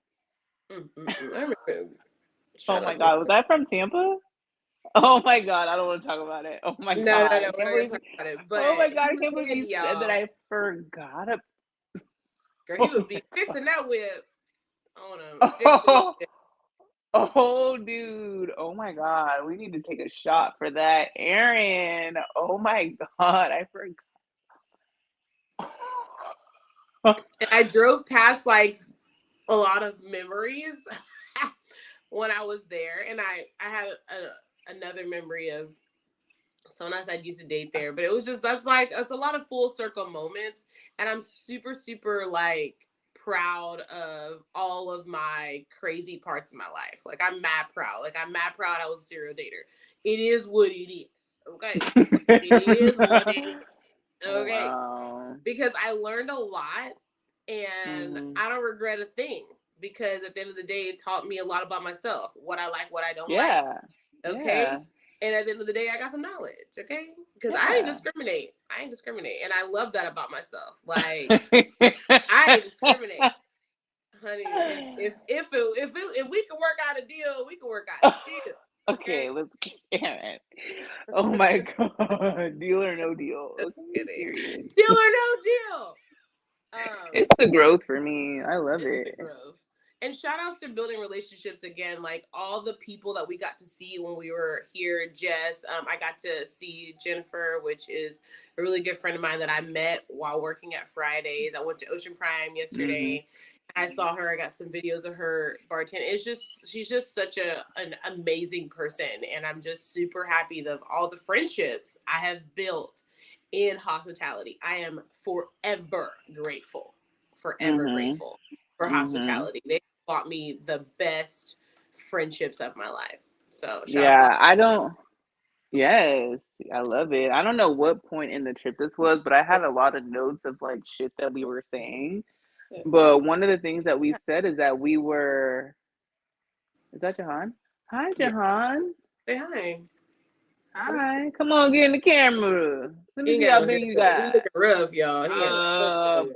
I remember. Oh Shout my out to. God, was that from Tampa? Oh my God, I don't want to talk about it. Oh my No, God, no, I no. We're can't not gonna believe. talk about it. Oh my But God, he I was can't believe you handy, said that. y'all. I forgot. Girl, he would be fixing that whip on him. Fix the Oh, whip. oh, dude. Oh my God. We need to take a shot for that. Erin. Oh my God. I forgot. And I drove past like a lot of memories when I was there, and I had another memory of so nice I used to date there, but it was just that's a lot of full circle moments, and I'm super super like proud of all of my crazy parts of my life. Like I'm mad proud. Like I'm mad proud I was a serial dater. It is what it is. Okay. It is what it is. Okay. Wow. Because I learned a lot and Hmm. I don't regret a thing because at the end of the day it taught me a lot about myself, what I like, what I don't like. Yeah. Okay. Yeah. And at the end of the day, I got some knowledge. Okay. Because I ain't Yeah. discriminate. I ain't discriminate. And I love that about myself. Like, I ain't discriminate. Honey, if we can work out a deal, we can work out a deal. Okay. Okay, let's damn it. Oh my God. Deal or no deal. Just Okay, kidding. period. Deal or no deal. It's the growth for me. I love It's it. the growth. And shout outs to building relationships again, like all the people that we got to see when we were here. Jess, I got to see Jennifer, which is a really good friend of mine that I met while working at Fridays. I went to Ocean Prime Hmm. yesterday. I saw her. I got some videos of her bartending. She's just such an amazing person, and I'm just super happy of all the friendships I have built in hospitality. I am forever Hmm. grateful for Hmm. hospitality. They bought me the best friendships of my life. So shout out to Yeah, I don't. Yes, I love it. I don't know what point in the trip this was, but I had a lot of notes of like shit that we were saying. But one of the things that we said is that we were, is that Jahan? Hi, Yeah. Jahan. Say hi. Hi. Come on, get in the camera. Let He me ain't see got how no big you haircut. He got. looking rough, y'all. He ain't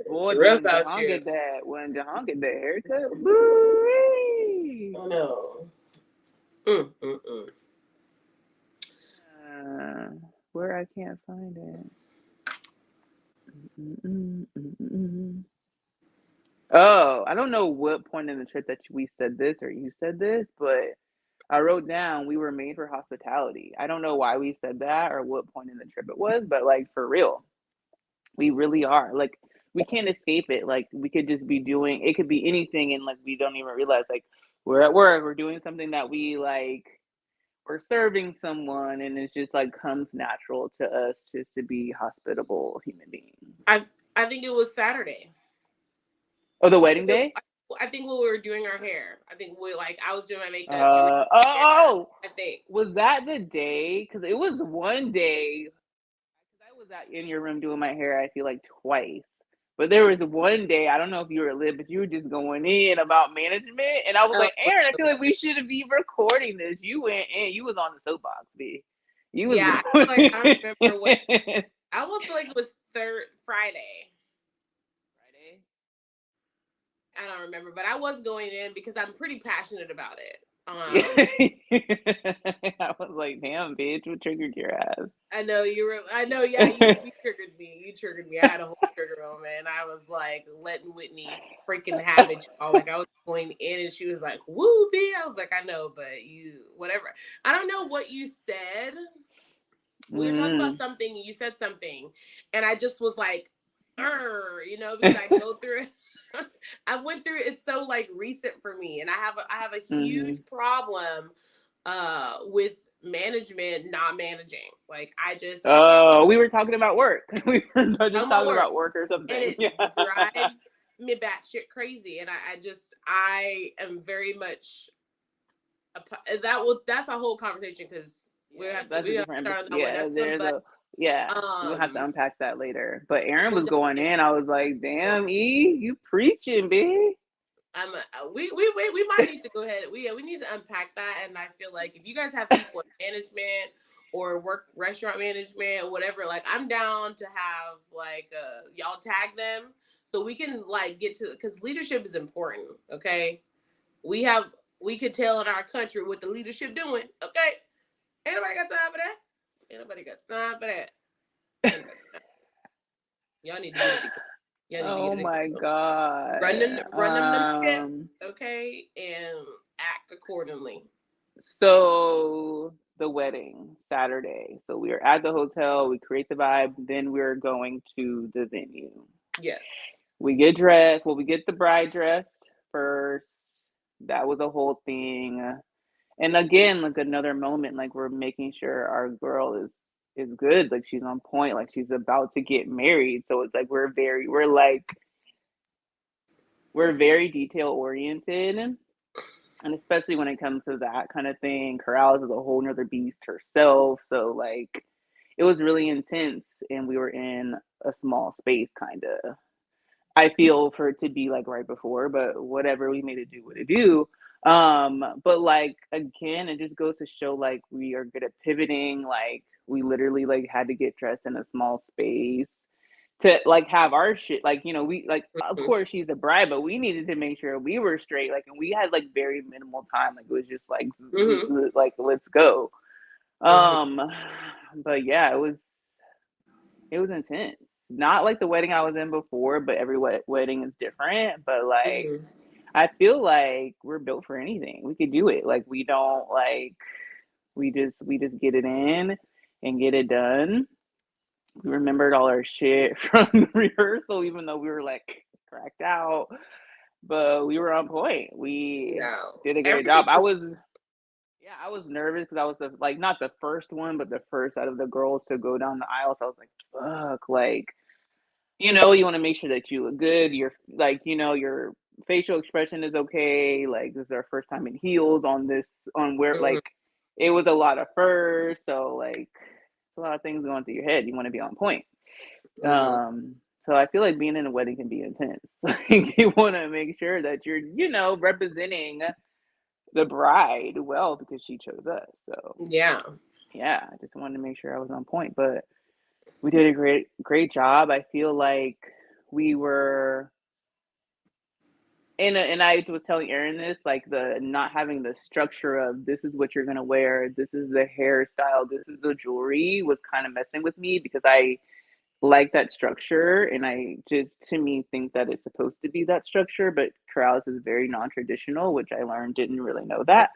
it's Boy, rough out here. When Jahan get that haircut, boo. I know. Mm. Uh, where I can't find it. Mm-mm. Oh, I don't know what point in the trip that we said this or you said this, but I wrote down we were made for hospitality. I don't know why we said that or what point in the trip it was, but like for real, we really are. Like we can't escape it. Like we could just be doing it could be anything and like we don't even realize like we're at work, we're doing something that we like we're serving someone and it's just like comes natural to us just to be hospitable human beings. I I think it was Saturday. Oh, the wedding day? I think when we were doing our hair, I think we like I was doing my makeup. You were Uh doing your hair. oh, I think. was that the day? Because it was one day. Because I was out in your room doing my hair. I feel like twice, but there was one day. I don't know if you were lit, but you were just going in about management, and I was Oh, like, Aaron, I feel like we should be recording this. You went in. You was on the soapbox, B. You was yeah. I feel like I don't going. remember what. I almost feel like it was third Friday. Friday. I don't remember, but I was going in because I'm pretty passionate about it. I was like, damn, bitch, what triggered your ass? I know you were. I know. Yeah, you triggered me. You triggered me. I had a whole trigger moment. I was like letting Whitney freaking have it, y'all. Like I was going in, and she was like, "Woo, B." I was like, "I know, but you, whatever." I don't know what you said. We were talking about Mm. something. You said something, and I just was like, because I go through it. I went through it. It's so like recent for me, and I have a huge Mm-hmm. problem with management not managing. Like I just Oh, we were talking about work. We were just on my talking work, about work or and something. it Yeah. drives me batshit crazy. And I am very much that's a whole conversation because Yeah, we that's a have to different. start on that one. Yeah, That's one, there's but a. Yeah, we'll have to um, unpack that later. But Aaron we'll was going definitely. in. I was like, damn, E, you preaching, B. We might need to go ahead. We need to unpack that, and I feel like if you guys have people in management or work restaurant management or whatever, like I'm down to have like y'all tag them so we can like get to because leadership is important. Okay, we have we could tell in our country what the leadership doing. Okay, ain't nobody got time for that. Ain't nobody got time for that. Ain't nobody, y'all need to get it together. Y'all need to get Oh it my together. God. Run them checks, okay, and act accordingly. So the wedding Saturday. So we were at the hotel. We create the vibe. Then we're going to the venue. Yes. We get dressed. Well, we get the bride dressed first. That was a whole thing. And again, like another moment, like we're making sure our girl is good, like she's on point, like she's about to get married. So it's like we're very detail oriented, and especially when it comes to that kind of thing. Corrales is a whole nother beast herself. So like it was really intense, and we were in a small space, kind of. I feel for it to be like right before, but whatever, we made it do what it do. But like again, it just goes to show like we are good at pivoting. Like we literally like had to get dressed in a small space to like have our shit. Like we like of Mm-hmm. course she's the bride, but we needed to make sure we were straight. Like and we had like very minimal time. Like it was just Mm-hmm. like let's go. Mm-hmm. Um, but yeah, it was intense. Not like the wedding I was in before, but every wedding is different. But like, Mm-hmm. I feel like we're built for anything. We could do it. Like we don't like we just get it in and get it done. We remembered all our shit from the rehearsal, even though we were like cracked out. But we were on point. We No, did a great everything job. was. I was nervous because I was like not the first one, but the first out of the girls to go down the aisle. So I was like, fuck, like you want to make sure that you look good. You're like, your facial expression is okay. Like this is our first time in heels on this on where Mm-hmm. like it was a lot of fur, so like it's a lot of things going through your head. You want to be on point. Mm-hmm. So I feel like being in a wedding can be intense. Like you want to make sure that you're, representing the bride well because she chose us. So Yeah. yeah, I just wanted to make sure I was on point. But we did a great job. I feel like we were and I was telling Erin this, like the not having the structure of this is what you're gonna wear, this is the hairstyle, this is the jewelry was kind of messing with me because I like that structure and I just to me think that it's supposed to be that structure, but Corrales is very non-traditional, which I learned didn't really know that.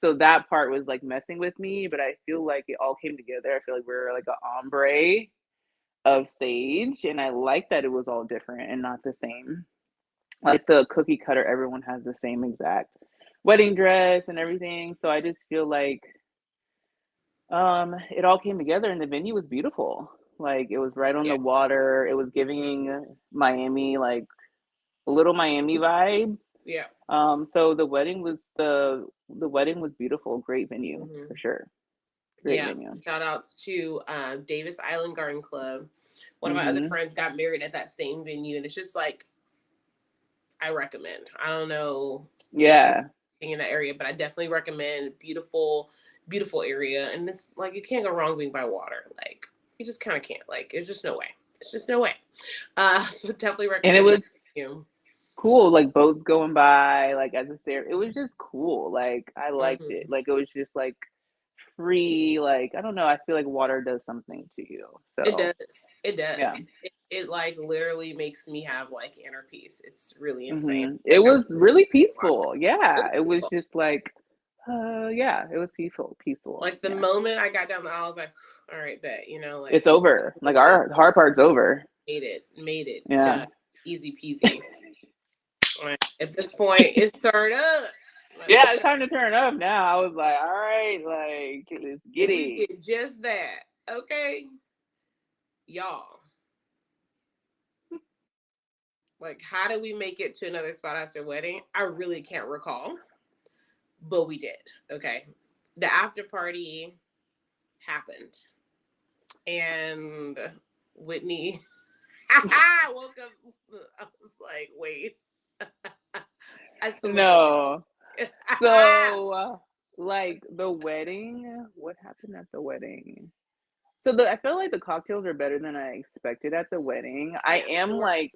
So that part was like messing with me, but I feel like it all came together. I feel like we're like an ombre of sage, and I like that it was all different and not the same. Like the cookie cutter, everyone has the same exact wedding dress and everything. So I just feel like it all came together and the venue was beautiful. Like it was right on Yeah. the water. It was giving Miami like little Miami vibes. Yeah. So the wedding was beautiful. Great venue Mm-hmm. for sure. Great Yeah. venue. Shout outs to Davis Island Garden Club. One of my other Mhm. friends got married at that same venue, and it's just like I recommend. I don't know if you're Yeah. in that area, but I definitely recommend. Beautiful, beautiful area, and it's like you can't go wrong being by water. Like you just kind of can't. Like it's just no way. It's just no way. So definitely And it recommend that was venue. cool, like boats going by, like as a stair. It was just cool. Like I liked it. Mm-hmm. Like it was just like free. Like I don't know. I feel like water does something to you. It So does. It yeah. does. It like literally makes me have like inner peace. It's really insane. It Like I'm was really water. peaceful. It Yeah, was it was peaceful. just like, yeah, it was peaceful. Peaceful. Like the Yeah, moment I got down the aisle, I was like, all right, bet, like it's over. Like just our hard part's over. made it Yeah. done. Easy peasy. All right. At this point, it's turned up. Like, Yeah, it's time to turn up now. I was like, all right, like let's get if we it. get just that, okay, y'all. Like, how did we make it to another spot after wedding? I really can't recall, but we did. Okay, the after party happened, and Whitney woke up. I was like, wait, I still look No. okay. So, like the wedding, what happened at the wedding? So I feel like the cocktails are better than I expected at the wedding. I Yeah, they am were. like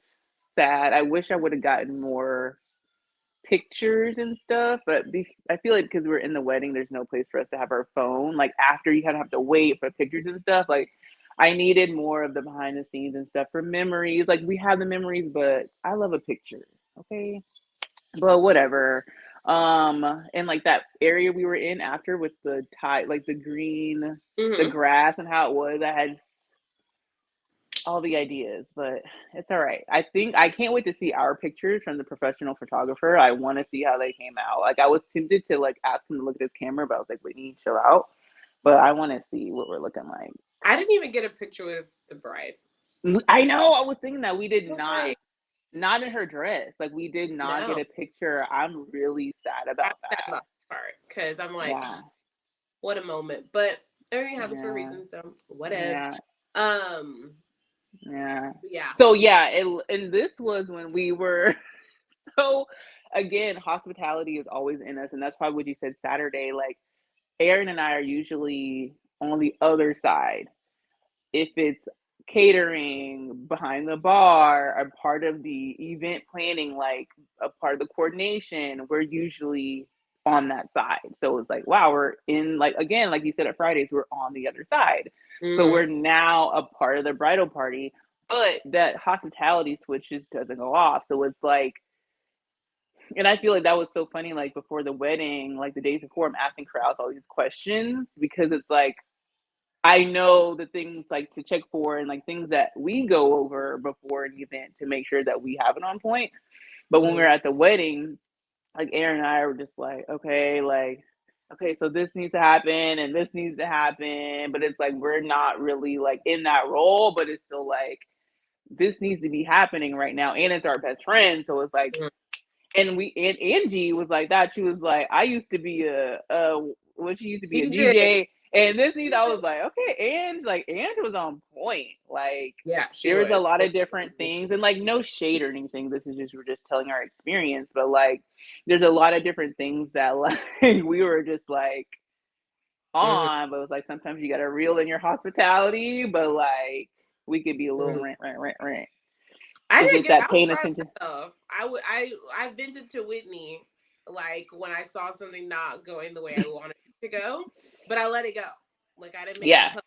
sad. I wish I would have gotten more pictures and stuff, but I feel like because we're in the wedding, there's no place for us to have our phone. Like after you kind of have to wait for pictures and stuff. Like I needed more of the behind the scenes and stuff for memories. Like we have the memories, but I love a picture. Okay, but whatever. And like that area we were in after with the tie, like the green, the Mm-hmm. grass and how it was, I had all the ideas, but it's all right. I think I can't wait to see our pictures from the professional photographer. I want to see how they came out. Like I was tempted to like ask him to look at his camera, but I was like, Whitney, chill out. But I want to see what we're looking like. I didn't even get a picture with the bride. I know. I was thinking that we did I was like, not in her dress. Like we did not get no. a picture. I'm really sad I about sad that. about that part because I'm like, Yeah. what a moment. But everything happens for a Yeah. reason, so whatevs. Yeah. Um, Yeah. yeah, So yeah, and this was when we were so again, hospitality is always in us, and that's probably what you said Saturday. Like Aaron and I are usually on the other side. If it's catering, behind the bar, a part of the event planning, like a part of the coordination, we're usually on that side. So it's like, wow, we're in like again, like you said at Fridays, we're on the other side. So mm-hmm. we're now a part of the bridal party, but that hospitality switch just doesn't go off. So it's like, and I feel like that was so funny. Like before the wedding, like the days before, I'm asking crowds all these questions because it's like I know the things like to check for and like things that we go over before an event to make sure that we have it on point. But when we Mm-hmm. were at the wedding, like Aaron and I were just like, okay, so this needs to happen and this needs to happen. But it's like we're not really like in that role, but it's still like this needs to be happening right now. And it's our best friend. So it's like And Angie was like that. She was like, I used to be what she used to be a DJ. DJ. And this season I was like, okay, Angie was on point. Like Yeah, she there was a was. lot of different things, and like no shade or anything. This is just we're just telling our experience, but like there's a lot of different things that like we were just like Mhm, on, but it was like sometimes you gotta reel in your hospitality, but like we could be a little mhm. rent. I It's didn't just get. that I was paying proud of attention. myself. I vented to Whitney like when I saw something not going the way I wanted it to go, but I let it go. Like I didn't make it Yeah. public,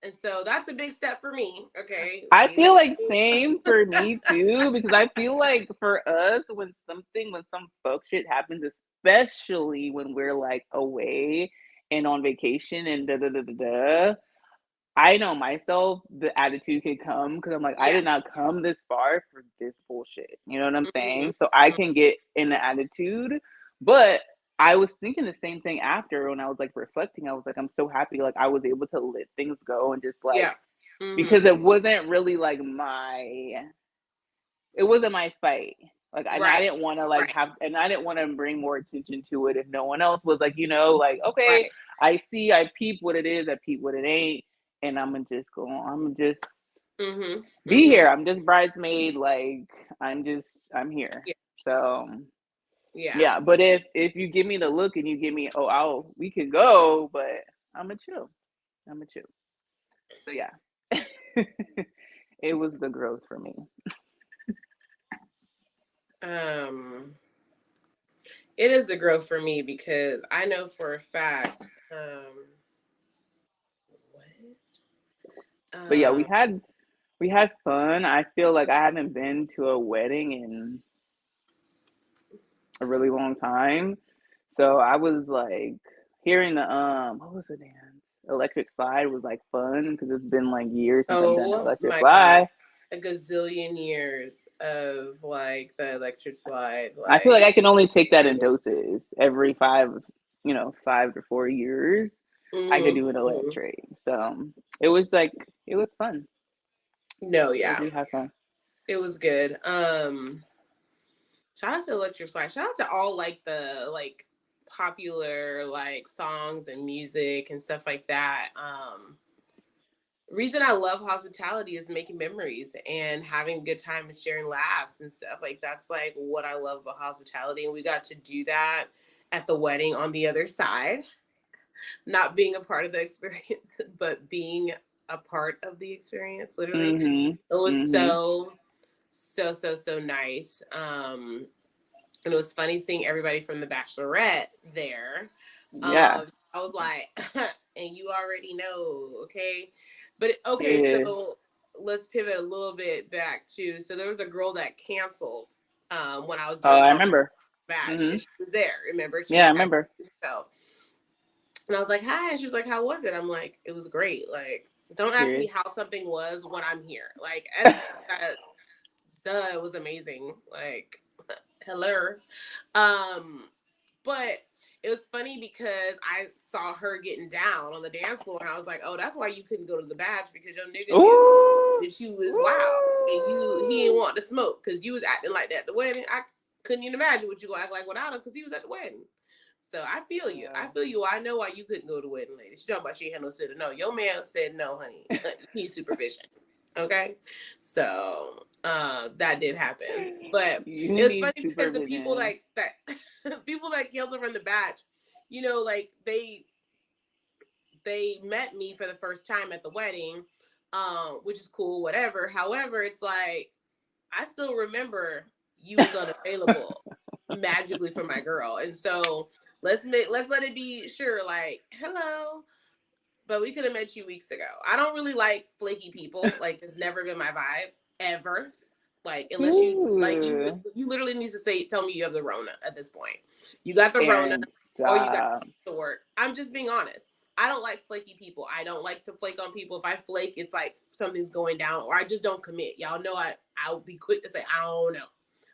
and so that's a big step for me. Okay, I we feel let like go. same for me too, because I feel like for us, when some fuck shit happens, especially when we're like away and on vacation and da da da da da, I know myself, the attitude could come because I'm like, I Yeah. did not come this far for this bullshit. You know what I'm Hmm. saying? So I can get in the attitude, but I was thinking the same thing after when I was like reflecting. I was like, I'm so happy, like I was able to let things go and just like Yeah. because Hmm. it wasn't really like it wasn't my fight. Like, and I Right. didn't want to like Right. have, and I didn't want to bring more attention to it if no one else was like, like, okay, Right. I see, I peep what it is, I peep what it ain't, and I'm gonna just go on. I'm gonna just Hmm. be Hmm. here. I'm just bridesmaid. Like, I'm here. Yeah. So Yeah. yeah, but if you give me the look and you give me, we can go, but I'm gonna chill. I'm gonna chill. So yeah, it was the growth for me. Um. It is the growth for me because I know for a fact. What? But yeah, Um. we had fun. I feel like I haven't been to a wedding in a really long time. So I was like hearing the what was the dance? Electric slide was like fun because it's been like years since I've done an Oh electric my god. slide. A gazillion years of like the electric slide. I feel Like. like I can only take that in doses every 5 to 4 years. I could Hmm. do an Hmm. electric. So it was like it was fun. No, I yeah, did have fun. it was good. Shout out to electric slide. Shout out to all like the like popular like songs and music and stuff like that. Reason I love hospitality is making memories and having a good time and sharing laughs and stuff. Like that's like what I love about hospitality. And we got to do that at the wedding on the other side, not being a part of the experience, but being a part of the experience, literally. Mhm. It was Mhm. so nice. And it was funny seeing everybody from the Bachelorette there. Yeah. I was like, and you already know, okay? But okay, Yeah. so let's pivot a little bit back to so there was a girl that canceled when I was Oh, doing I Carl remember. Badge Mhm. because she was there. Remember, Yeah, I she had remember. so, and I was like, hi, and she was like, how was it? I'm like, it was great. Like, don't ask me Period. how something was when I'm here. Like, as duh, it was amazing. Like, hello. Um, but it was funny because I saw her getting down on the dance floor, and I was like, "Oh, that's why you couldn't go to the badge because your nigga knew Ooh. that you was wild, and he didn't Ooh. want to smoke because you was acting like that at the wedding. I couldn't even imagine what you gonna act like without him because he was at the wedding. So I feel you. I feel you. I know why you couldn't go to the wedding, lady. She talking about she had no sitter. No, your man said no, honey. He's supervision. Okay, so that did happen, but it You was need funny because the people supervision. like that people that cancel from the batch, like they met me for the first time at the wedding, which is cool, whatever. However, it's like I still remember you was unavailable magically for my girl, and so let's let it be sure, like hello, but we could have met you weeks ago. I don't really like flaky people. Like it's never been my vibe ever. Like unless Ooh. you literally need to say tell me you have the Rona at this point. You got the Rona Aaron, or you got stop. to work. I'm just being honest. I don't like flaky people. I don't like to flake on people. If I flake, it's like something's going down or I just don't commit. Y'all know I'll be quick to say I don't know.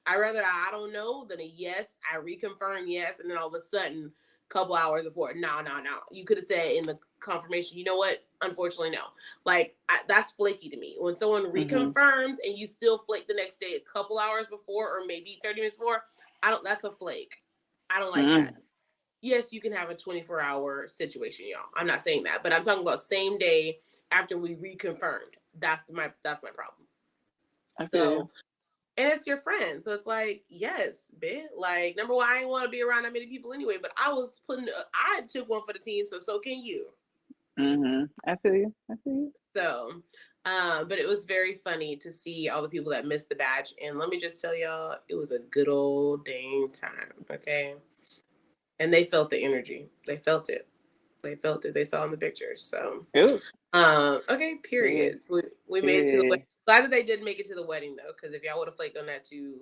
I rather I don't know than a yes. I reconfirm yes, and then all of a sudden couple hours before. No, no, no. You could have said in the confirmation, you know what? Unfortunately, no. Like, that's flaky to me. When someone Mhm. reconfirms and you still flake the next day a couple hours before or maybe 30 minutes before, That's a flake. I don't like that. Mm. Yes, you can have a 24-hour situation, y'all. I'm not saying that, but I'm talking about same day after we reconfirmed. That's my problem. I feel you. So, and it's your friend, so it's like, yes, bitch. Like, number one, I didn't want to be around that many people anyway, but I took one for the team, so can you. I feel you. I feel you. So, but it was very funny to see all the people that missed the batch, and let me just tell y'all, it was a good old dang time. Okay, and they felt the energy. They felt it. They felt it. They saw in the pictures. So, Ooh. okay, Period. period. We made it to the wedding. Period. Glad that they did make it to the wedding though, because if y'all would have flaked on that too,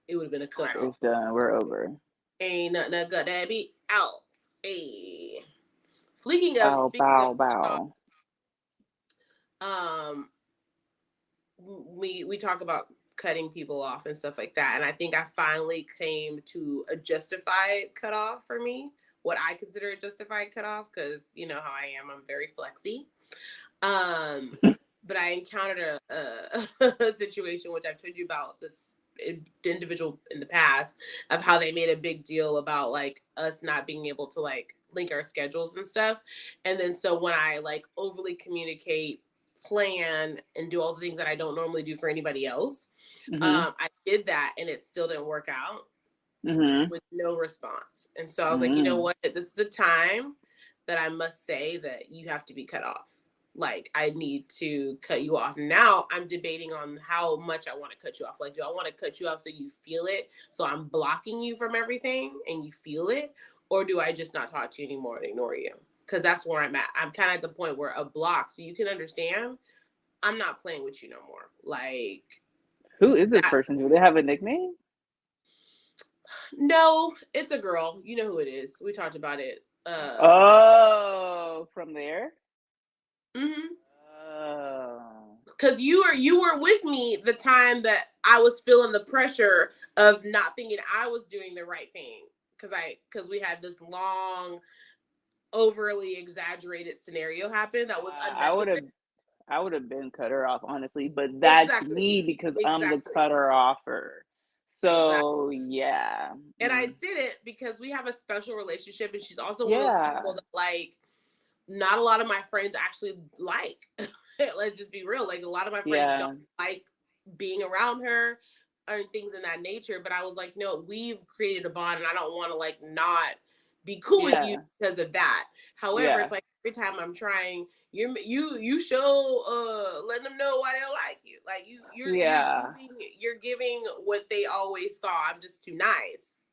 it would have been a cut It's off. done. We're over. Ain't nothing that got that beat out. Hey, speaking of Bow, speaking of bow, cut off, bow. um, we talk about cutting people off and stuff like that, and I think I finally came to a justified cutoff for me. What I consider a justified cutoff, because you know how I am. I'm very flexy. Um, but I encountered a situation which I've told you about this individual in the past of how they made a big deal about like us not being able to like link our schedules and stuff. And then so when I like overly communicate, plan, and do all the things that I don't normally do for anybody else, Mm-hmm. I did that and it still didn't work out Mm-hmm. with no response. And so I was like, you know Mm. what? This is the time that I must say that you have to be cut off. Like, I need to cut you off. Now I'm debating on how much I want to cut you off. Like, do I want to cut you off so you feel it? So I'm blocking you from everything and you feel it? Or do I just not talk to you anymore and ignore you? Because that's where I'm at. I'm kind of at the point where a block, so you can understand, I'm not playing with you no more. Like, Who is this that. person? Do they have a nickname? No, it's a girl. You know who it is. We talked about it. Oh, from there? Mm-hmm. Oh. Because you were with me the time that I was feeling the pressure of not thinking I was doing the right thing. Because we had this long, overly exaggerated scenario happen that was I would unnecessary. have I would have been cut her off, honestly, but that's Exactly. me because I'm the Exactly. cutter offer. Exactly. So yeah. And I did it because we have a special relationship, and she's also one of those Yeah. people that like not a lot of my friends actually like. Let's just be real. Like a lot of my friends don't Yeah. like being around her or things in that nature. But I was like, no, we've created a bond and I don't want to like not be cool with you Yeah. because of that. However, Yeah. it's like every time I'm trying, you show letting them know why they don't like you. Like Yeah. you're giving what they always saw. I'm just too nice,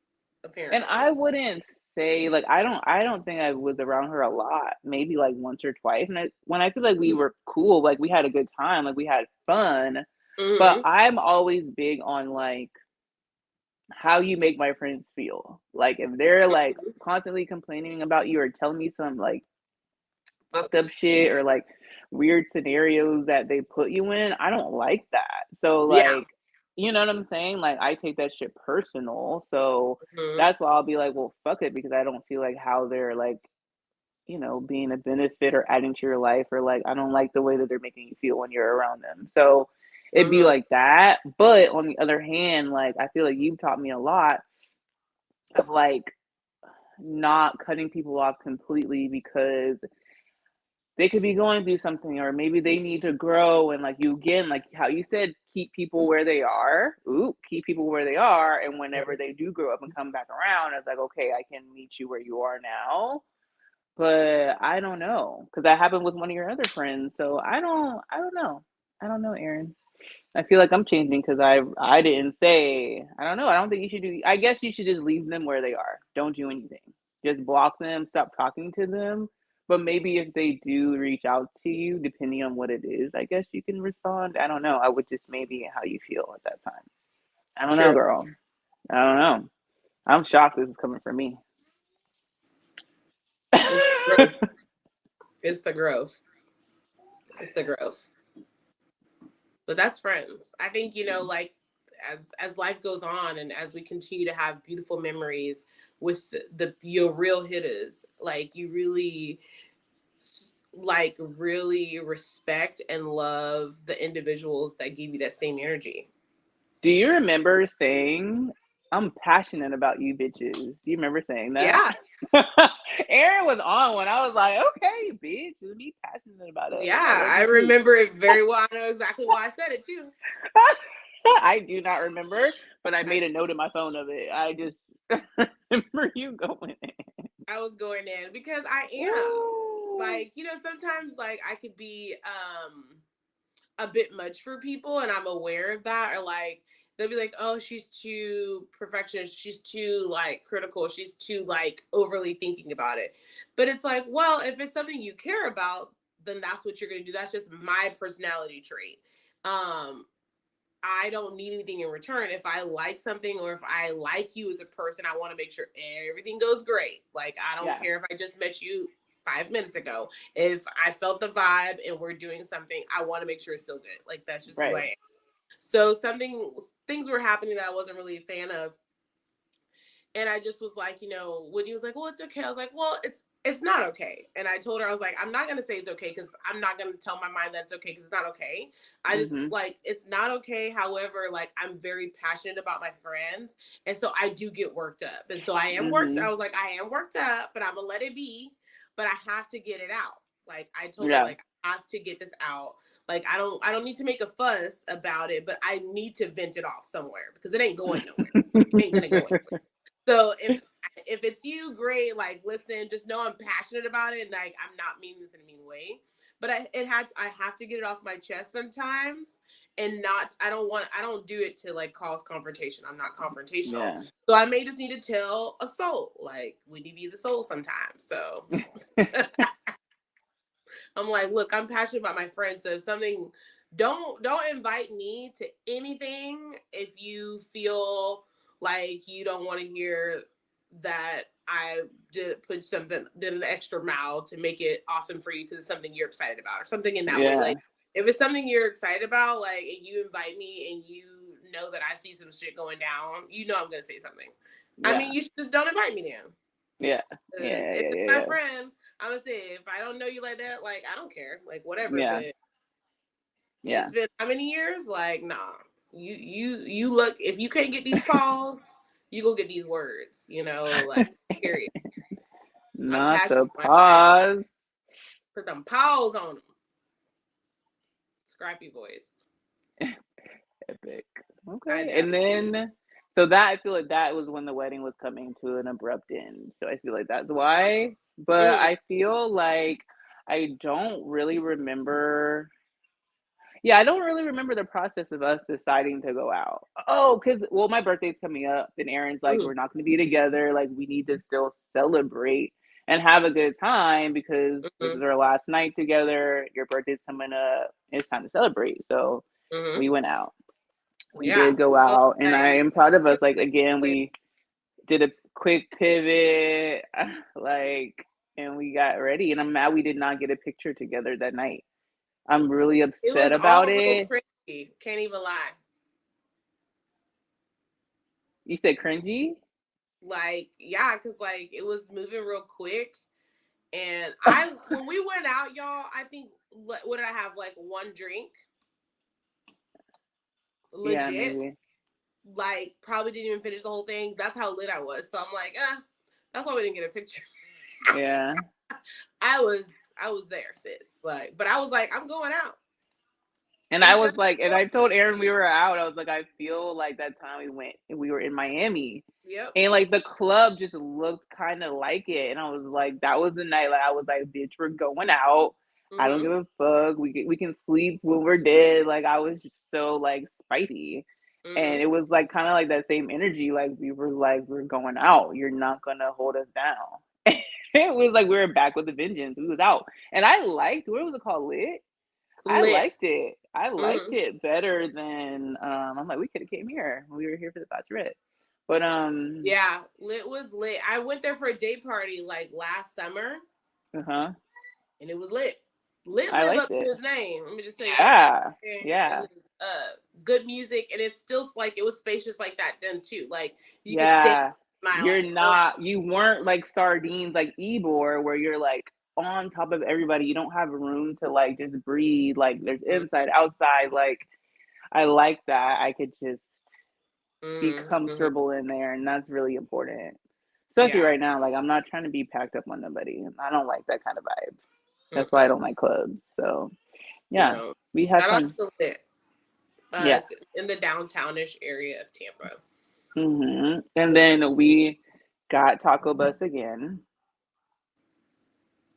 And apparently. I wouldn't say like I don't think I was around her a lot. Maybe like once or twice. And when I feel like we were cool, like we had a good time, like we had fun. But Mm-hmm. I'm always big on like how you make my friends feel. Like if they're like Mm-hmm. constantly complaining about you or telling me some like fucked up shit or like weird scenarios that they put you in, I don't like that. So Yeah. like, you know what I'm saying? Like I take that shit personal. So Mm-hmm. that's why I'll be like, well, fuck it, because I don't feel like how they're like, you know, being a benefit or adding to your life, or like I don't like the way that they're making you feel when you're around them. So it'd be Mm-hmm. like that. But on the other hand, like I feel like you've taught me a lot of like not cutting people off completely because they could be going through something, or maybe they need to grow, and like you again, like how you said, keep people where they are. Ooh, keep people where they are, and whenever they do grow up and come back around, it's like, okay, I can meet you where you are now. But I don't know, because that happened with one of your other friends. So I don't know, Erin. I feel like I'm changing because I didn't say. I don't know. I don't think you should do. I guess you should just leave them where they are. Don't do anything. Just block them. Stop talking to them. But maybe if they do reach out to you, depending on what it is, I guess you can respond. I don't know. I would just maybe how you feel at that time. I don't know, True. girl. I don't know. I'm shocked this is coming from me. It's the growth. It's the growth. It's the growth. But that's friends. I think, like as life goes on and as we continue to have beautiful memories with your real hitters, like you really like really respect and love the individuals that give you that same energy. Do you remember saying? I'm passionate about you bitches. Do you remember saying that? Yeah. Erin was on when I was like, okay, bitch, just be passionate about us. I Yeah. love I you too. remember it very well. I know exactly why I said it too. I do not remember, but I I, made a note in my phone of it. I just remember you going in. I was going in because I am. Ooh. Like, sometimes like I could be a bit much for people and I'm aware of that, or like they'll be like, oh, she's too perfectionist, she's too like critical, she's too like overly thinking about it. But it's like, well, if it's something you care about, then that's what you're going to do. That's just my personality trait. um I don't need anything in return. If I like something or if I like you as a person, I want to make sure everything goes great. Like, I don't Yeah, care if I just met you 5 minutes ago. If I felt the vibe and we're doing something, I want to make sure it's still good. Like, that's just who I right. am. So things were happening that I wasn't really a fan of, and I just was like, when he was like, well, it's okay. I was like, well, it's not okay. And I told her, I was like, I'm not gonna say it's okay because I'm not gonna tell my mind that's okay because it's not okay. I just Mhm. like it's not okay. However, like I'm very passionate about my friends. And so I do get worked up. And so I am worked. I Mhm. was like, I am worked up, but I'm gonna let it be. But I have to get it out. Like I told her, Yeah. like, I have to get this out. Like I don't need to make a fuss about it, but I need to vent it off somewhere because it ain't going nowhere. It ain't gonna go anywhere. So if it's you, great. Like, listen, just know I'm passionate about it, and like I'm not meaning this in a mean way. But I have to get it off my chest sometimes, and not. I don't do it to like cause confrontation. I'm not confrontational, Yeah. so I may just need to tell a soul, like we need to be the soul sometimes. So I'm like, look, I'm passionate about my friends. So if something, don't invite me to anything if you feel like you don't want to hear that I did an extra mile to make it awesome for you because it's something you're excited about or something in that way. Yeah. Like if it's something you're excited about, like and you invite me and you know that I see some shit going down, I'm gonna say something. I Yeah. mean, you should just don't invite me then. Yeah. Because Yeah. if Yeah. it's Yeah. my Yeah. friend, I'm gonna say if I don't know you like that, like I don't care, like whatever. Yeah. But Yeah. it's been how many years? Like, nah. You look. If you can't get these paws, you go get these words. Like period. I'm Not passionate the about my friends. pause. Put them paws on them. Scrappy voice. Epic. I Okay. know. And then, so that I feel like that was when the wedding was coming to an abrupt end. So I feel like that's why. But Mm-hmm. I feel like I don't really remember. Yeah, I don't really remember the process of us deciding to go out. Oh, because, well, my birthday's coming up, and Aaron's like, Mm-hmm. we're not going to be together. Like, we need to still celebrate and have a good time because this Mm-hmm. is our last night together. Your birthday's coming up. It's time to celebrate. So Mm-hmm. we went out. We Yeah. did go I was out, and I like, am proud of us. it Like, was again, quick. we did a quick pivot, like, and we got ready. And I'm mad we did not get a picture together that night. I'm really It upset was about all real it. cringy. Can't even lie. You said cringy? Like, yeah, because like it was moving real quick. And when we went out, y'all, I think, what did I have? Like one drink, Yeah, legit. maybe. Like, probably didn't even finish the whole thing. That's how lit I was. So I'm like, that's why we didn't get a picture. Yeah. I was, I was there, sis. Like, but I was like, I'm going out. And I We good? was like, and I told Aaron we were out. I was like, I feel like that time we were in Miami. Yep. And like the club just looked kind of like it. And I was like, that was the night. Like I was like, bitch, we're going out. I don't Mhm. give a fuck. We can sleep when we're dead. Like I was just so like spicy. And Mhm. it was like kind of like that same energy. Like we were like, we're going out. You're not gonna hold us down. It was like we were back with a vengeance. We was out. And I liked, what was it called? Lit? I Lit. liked it. I liked Mhm. it better than I'm like, we could have came here. We were here for the bachelorette. But Yeah, lit was lit. I went there for a day party like last summer, uh-huh. and it was lit. Lit I live liked up to it. his name. Let me just tell you that. Yeah. It Yeah. was good music, and it's still like it was spacious like that then too. Like you could stay Yeah. my You're like relax. not, you weren't like sardines like Ebor where you're like on top of everybody. You don't have room to like just breathe. Like there's Mhm. inside, outside. Like I like that. I could just be Mm-hmm. comfortable in there, and that's really important. Especially Yeah. right now, like I'm not trying to be packed up on nobody. I don't like that kind of vibe. That's why I Mm-mm. don't like clubs. So yeah, No. we had Shout out fun. to Lit. Yeah. It's in the downtownish area of Tampa. And then we got Taco Bus again,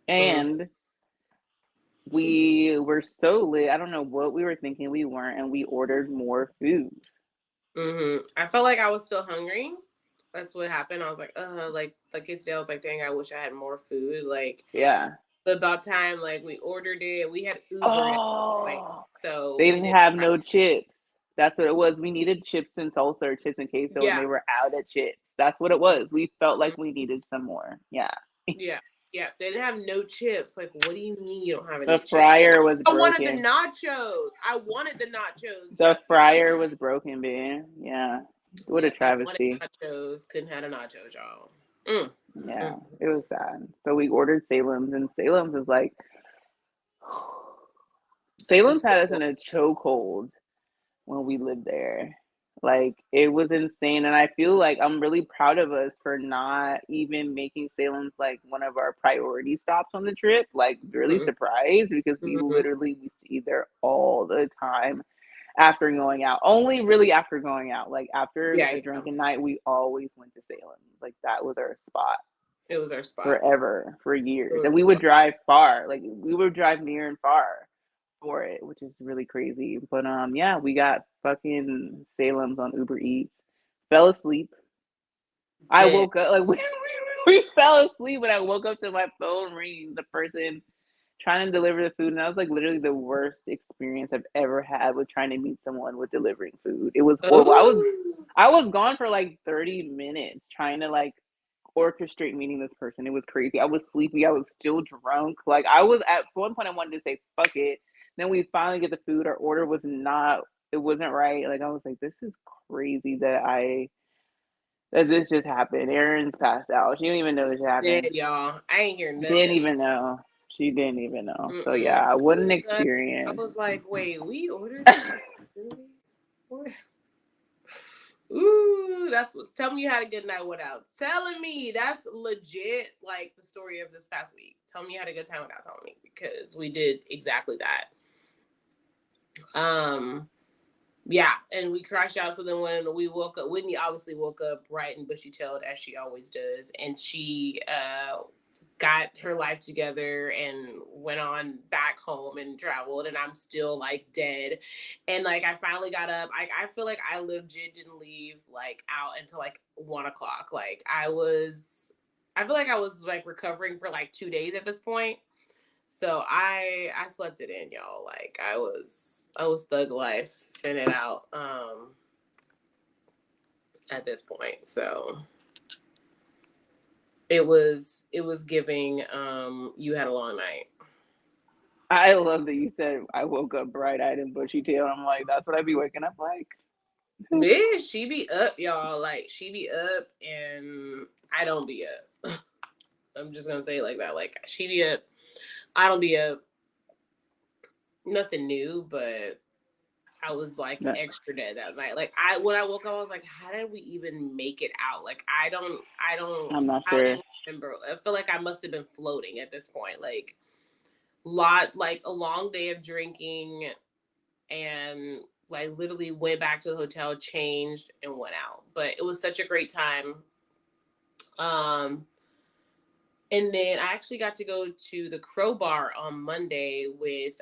Mm. and we were so lit. I don't know what we were thinking we weren't, and we ordered more food. I felt like I was still hungry. That's what happened. I was like yesterday, I was like, dang, I wish I had more food. Like, Yeah. but about time, like we ordered it. We had Uber it, like Oh, so they we didn't didn't have have. no chips. That's what it was. We needed chips and salsa or chips and queso, and Yeah. they were out of chips. That's what it was. We felt like we needed some more. Yeah. Yeah, yeah. They didn't have no chips. Like, what do you mean you don't have any The chips? fryer was I wanted the broken. nachos. I wanted the nachos. The fryer was broken, man. Yeah. What a Yep, I wanted travesty. nachos. Couldn't have a nachos, y'all. Mm. Yeah, Mm. it was sad. So we ordered Salem's, and Salem's is like, It's a Salem's had us in staple. a chokehold when we lived there. Like it was insane, and I feel like I'm really proud of us for not even making Salem's like one of our priority stops on the trip. Like really Mm-mm. surprised because we Mm-hmm. literally used to eat there all the time after going out. Only really after going out. Like after Yeah, a yeah. drunken night, we always went to Salem's. Like that was our spot It was our spot. forever, for It years. was And our we would spot. drive far. Like we would drive near and far for it, which is really crazy. But yeah, we got fucking Salem's on Uber Eats. Fell asleep. I Dead. woke up like we fell asleep when I woke up to my phone ringing. The person trying to deliver the food, and that was like literally the worst experience I've ever had with trying to meet someone with delivering food. It was horrible. Oh. I was gone for like 30 minutes trying to like orchestrate meeting this person. It was crazy. I was sleepy. I was still drunk. Like I was at one point I wanted to say fuck it. Then we finally get the food. Our order was not it wasn't right. Like I was like, this is crazy that this just happened. Erin's passed out. She didn't even know this Dead, happened. y'all. I ain't hear Didn't nothing. even know. She didn't even know. So Mm-mm. yeah, what an I experience. was like, wait, we ordered something. What? Ooh, that's what's tell me how to good night without telling me. That's legit like the story of this past week. Tell me how to good time without telling me because we did exactly that. Um, yeah, and we crashed out. So then when we woke up, Whitney obviously woke up bright and bushy tailed as she always does, and she got her life together and went on back home and traveled. And I'm still like dead, and like I finally got up. I feel like I legit didn't leave like out until like 1 o'clock. Like I feel like I was like recovering for like 2 days at this point. So I slept it in, y'all. Like I was thug life in it out at this point. So it was giving you had a long night. I love that you said I woke up bright eyed and bushy tailed. I'm like, that's what I'd be waking up like. Bitch, she be up, y'all. Like she be up and I don't be up. I'm just gonna say it like that. Like she be up. I don't be up. Nothing new, but I was like No, extra dead that night. Like I when I woke up, I was like, how did we even make it out? Like I'm not I don't sure. even remember. I feel like I must have been floating at this point. Like a long day of drinking and like literally went back to the hotel, changed and went out. But it was such a great time. Um and then I actually got to go to the Crowbar on Monday with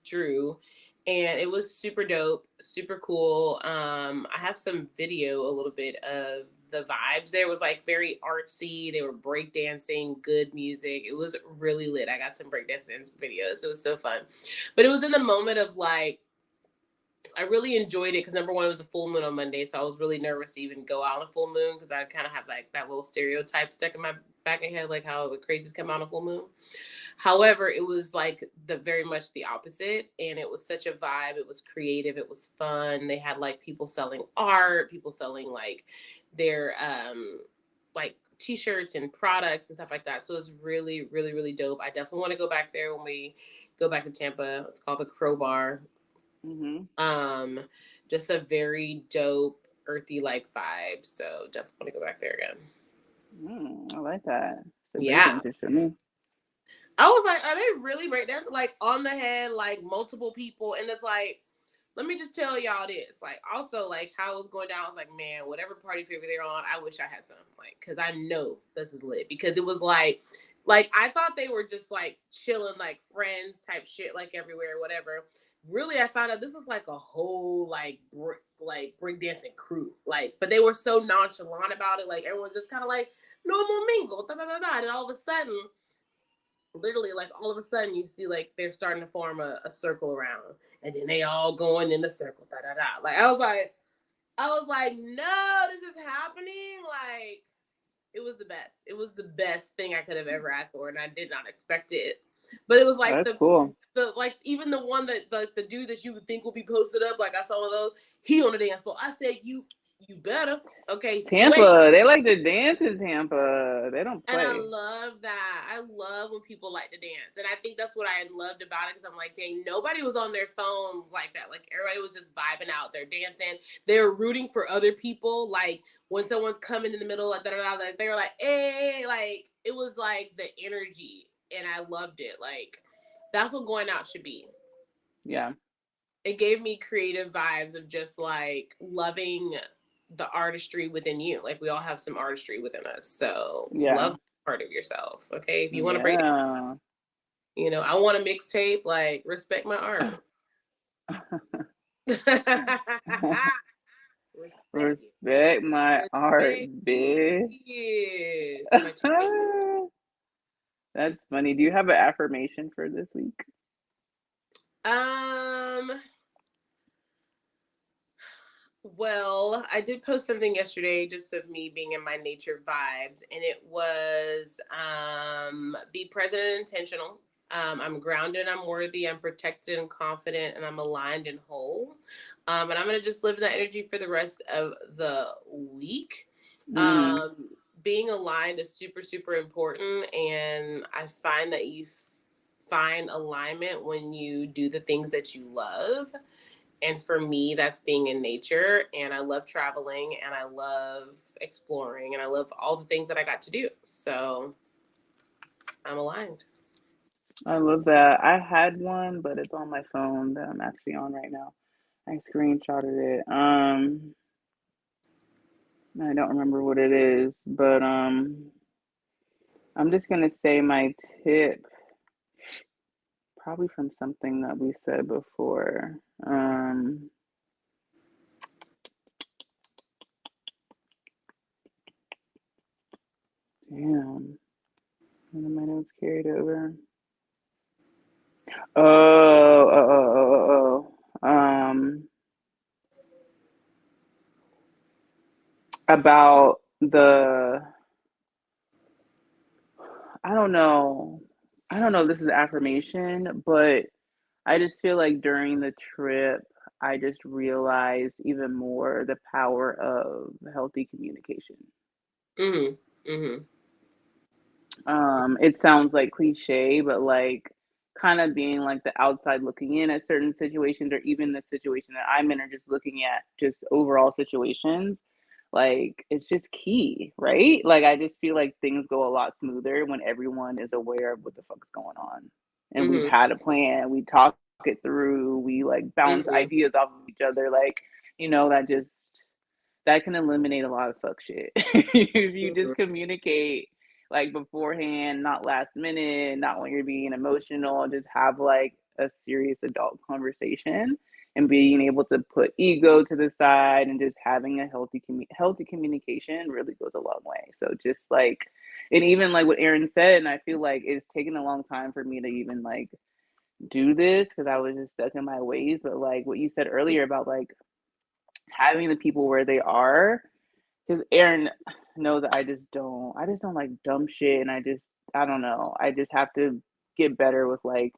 Drew, and it was super dope, super cool. I have some video a little bit of the vibes. There was like very artsy. They were breakdancing, good music. It was really lit. I got some breakdancing videos. It was so fun. But it was in the moment of like I really enjoyed it because number one, it was a full moon on Monday, so I was really nervous to even go out on a full moon because I kind of have like that little stereotype stuck in my back of my head, like how the crazies come out on full moon. However, it was like the very much the opposite, and it was such a vibe. It was creative. It was fun. They had like people selling art, people selling like their like t-shirts and products and stuff like that. So it was really, really, really dope. I definitely want to go back there when we go back to Tampa. It's called the Crowbar. Hmm. Um, just a very dope, earthy like vibe. So definitely want to go back there again. I like that. It's a great Yeah. dentist for me. I was like, are they really breakdancing like on the head, like multiple people? And it's like, let me just tell y'all this. Like, also, like how it was going down, I was like, man, whatever party favor they're on, I wish I had some. Like, because I know this is lit. Because it was like I thought they were just like chilling, like friends type shit, like everywhere, whatever. Really, I found out this is like a whole like breakdancing crew. Like, but they were so nonchalant about it. Like everyone just kind of like normal mingle, da da da da. And all of a sudden, literally like all of a sudden you see like they're starting to form a circle around, and then they all going in the circle, da da da. Like I was like, no, this is happening. Like it was the best. It was the best thing I could have ever asked for, and I did not expect it. But it was like That's cool. the like even the one that the dude that you would think would be posted up, like I saw one of those, he on the dance floor. I said, you better. Okay, sweat. Tampa, they like to dance in Tampa. They don't And I play. love that. I love when people like to dance. And I think that's what I loved about it, because I'm like, dang, nobody was on their phones like that. Like everybody was just vibing out. They're dancing. They were rooting for other people. Like when someone's coming in the middle, like, like they were like, hey, like it was like the energy. And I loved it. Like that's what going out should be. Yeah. It gave me creative vibes of just like loving the artistry within you. Like we all have some artistry within us. So Yeah. love part of yourself. Okay. If you want to break Yeah. I want a mixtape, like respect my art. Respect it. Respect my art, Respect bitch. it. My two kids. That's funny. Do you have an affirmation for this week? Um Well, I did post something yesterday just of me being in my nature vibes, and it was be present and intentional. I'm grounded, I'm worthy, I'm protected and confident, and I'm aligned and whole. And I'm gonna just live in that energy for the rest of the week. Mm. Um, Being aligned is super, super important, and I find that find alignment when you do the things that you love. And for me, that's being in nature. And I love traveling, and I love exploring, and I love all the things that I got to do. So I'm aligned. I love that. I had one, but it's on my phone that I'm actually on right now. I screenshotted it. I don't remember what it is, but I'm just gonna say my tip, probably from something that we said before. Damn, one of my notes carried over. About the, I don't know. I don't know if this is affirmation, but I just feel like during the trip, I just realized even more the power of healthy communication. Mm-hmm. Mm-hmm. It sounds like cliche, but like kind of being like the outside looking in at certain situations, or even the situation that I'm in, or just looking at just overall situations. Like it's just key, right? Like I just feel like things go a lot smoother when everyone is aware of what the fuck's going on. And we've Mm-hmm. had a plan, we talk it through, we like bounce Mm-hmm. ideas off of each other, like, that just that can eliminate a lot of fuck shit. If you Mm-hmm. just communicate like beforehand, not last minute, not when you're being emotional, just have like a serious adult conversation, and being able to put ego to the side and just having a healthy communication really goes a long way. So just like, and even like what Erin said, and I feel like it's taken a long time for me to even like do this because I was just stuck in my ways. But like what you said earlier about like having the people where they are, because Erin knows that I just don't like dumb shit, and I don't know, I just have to get better with like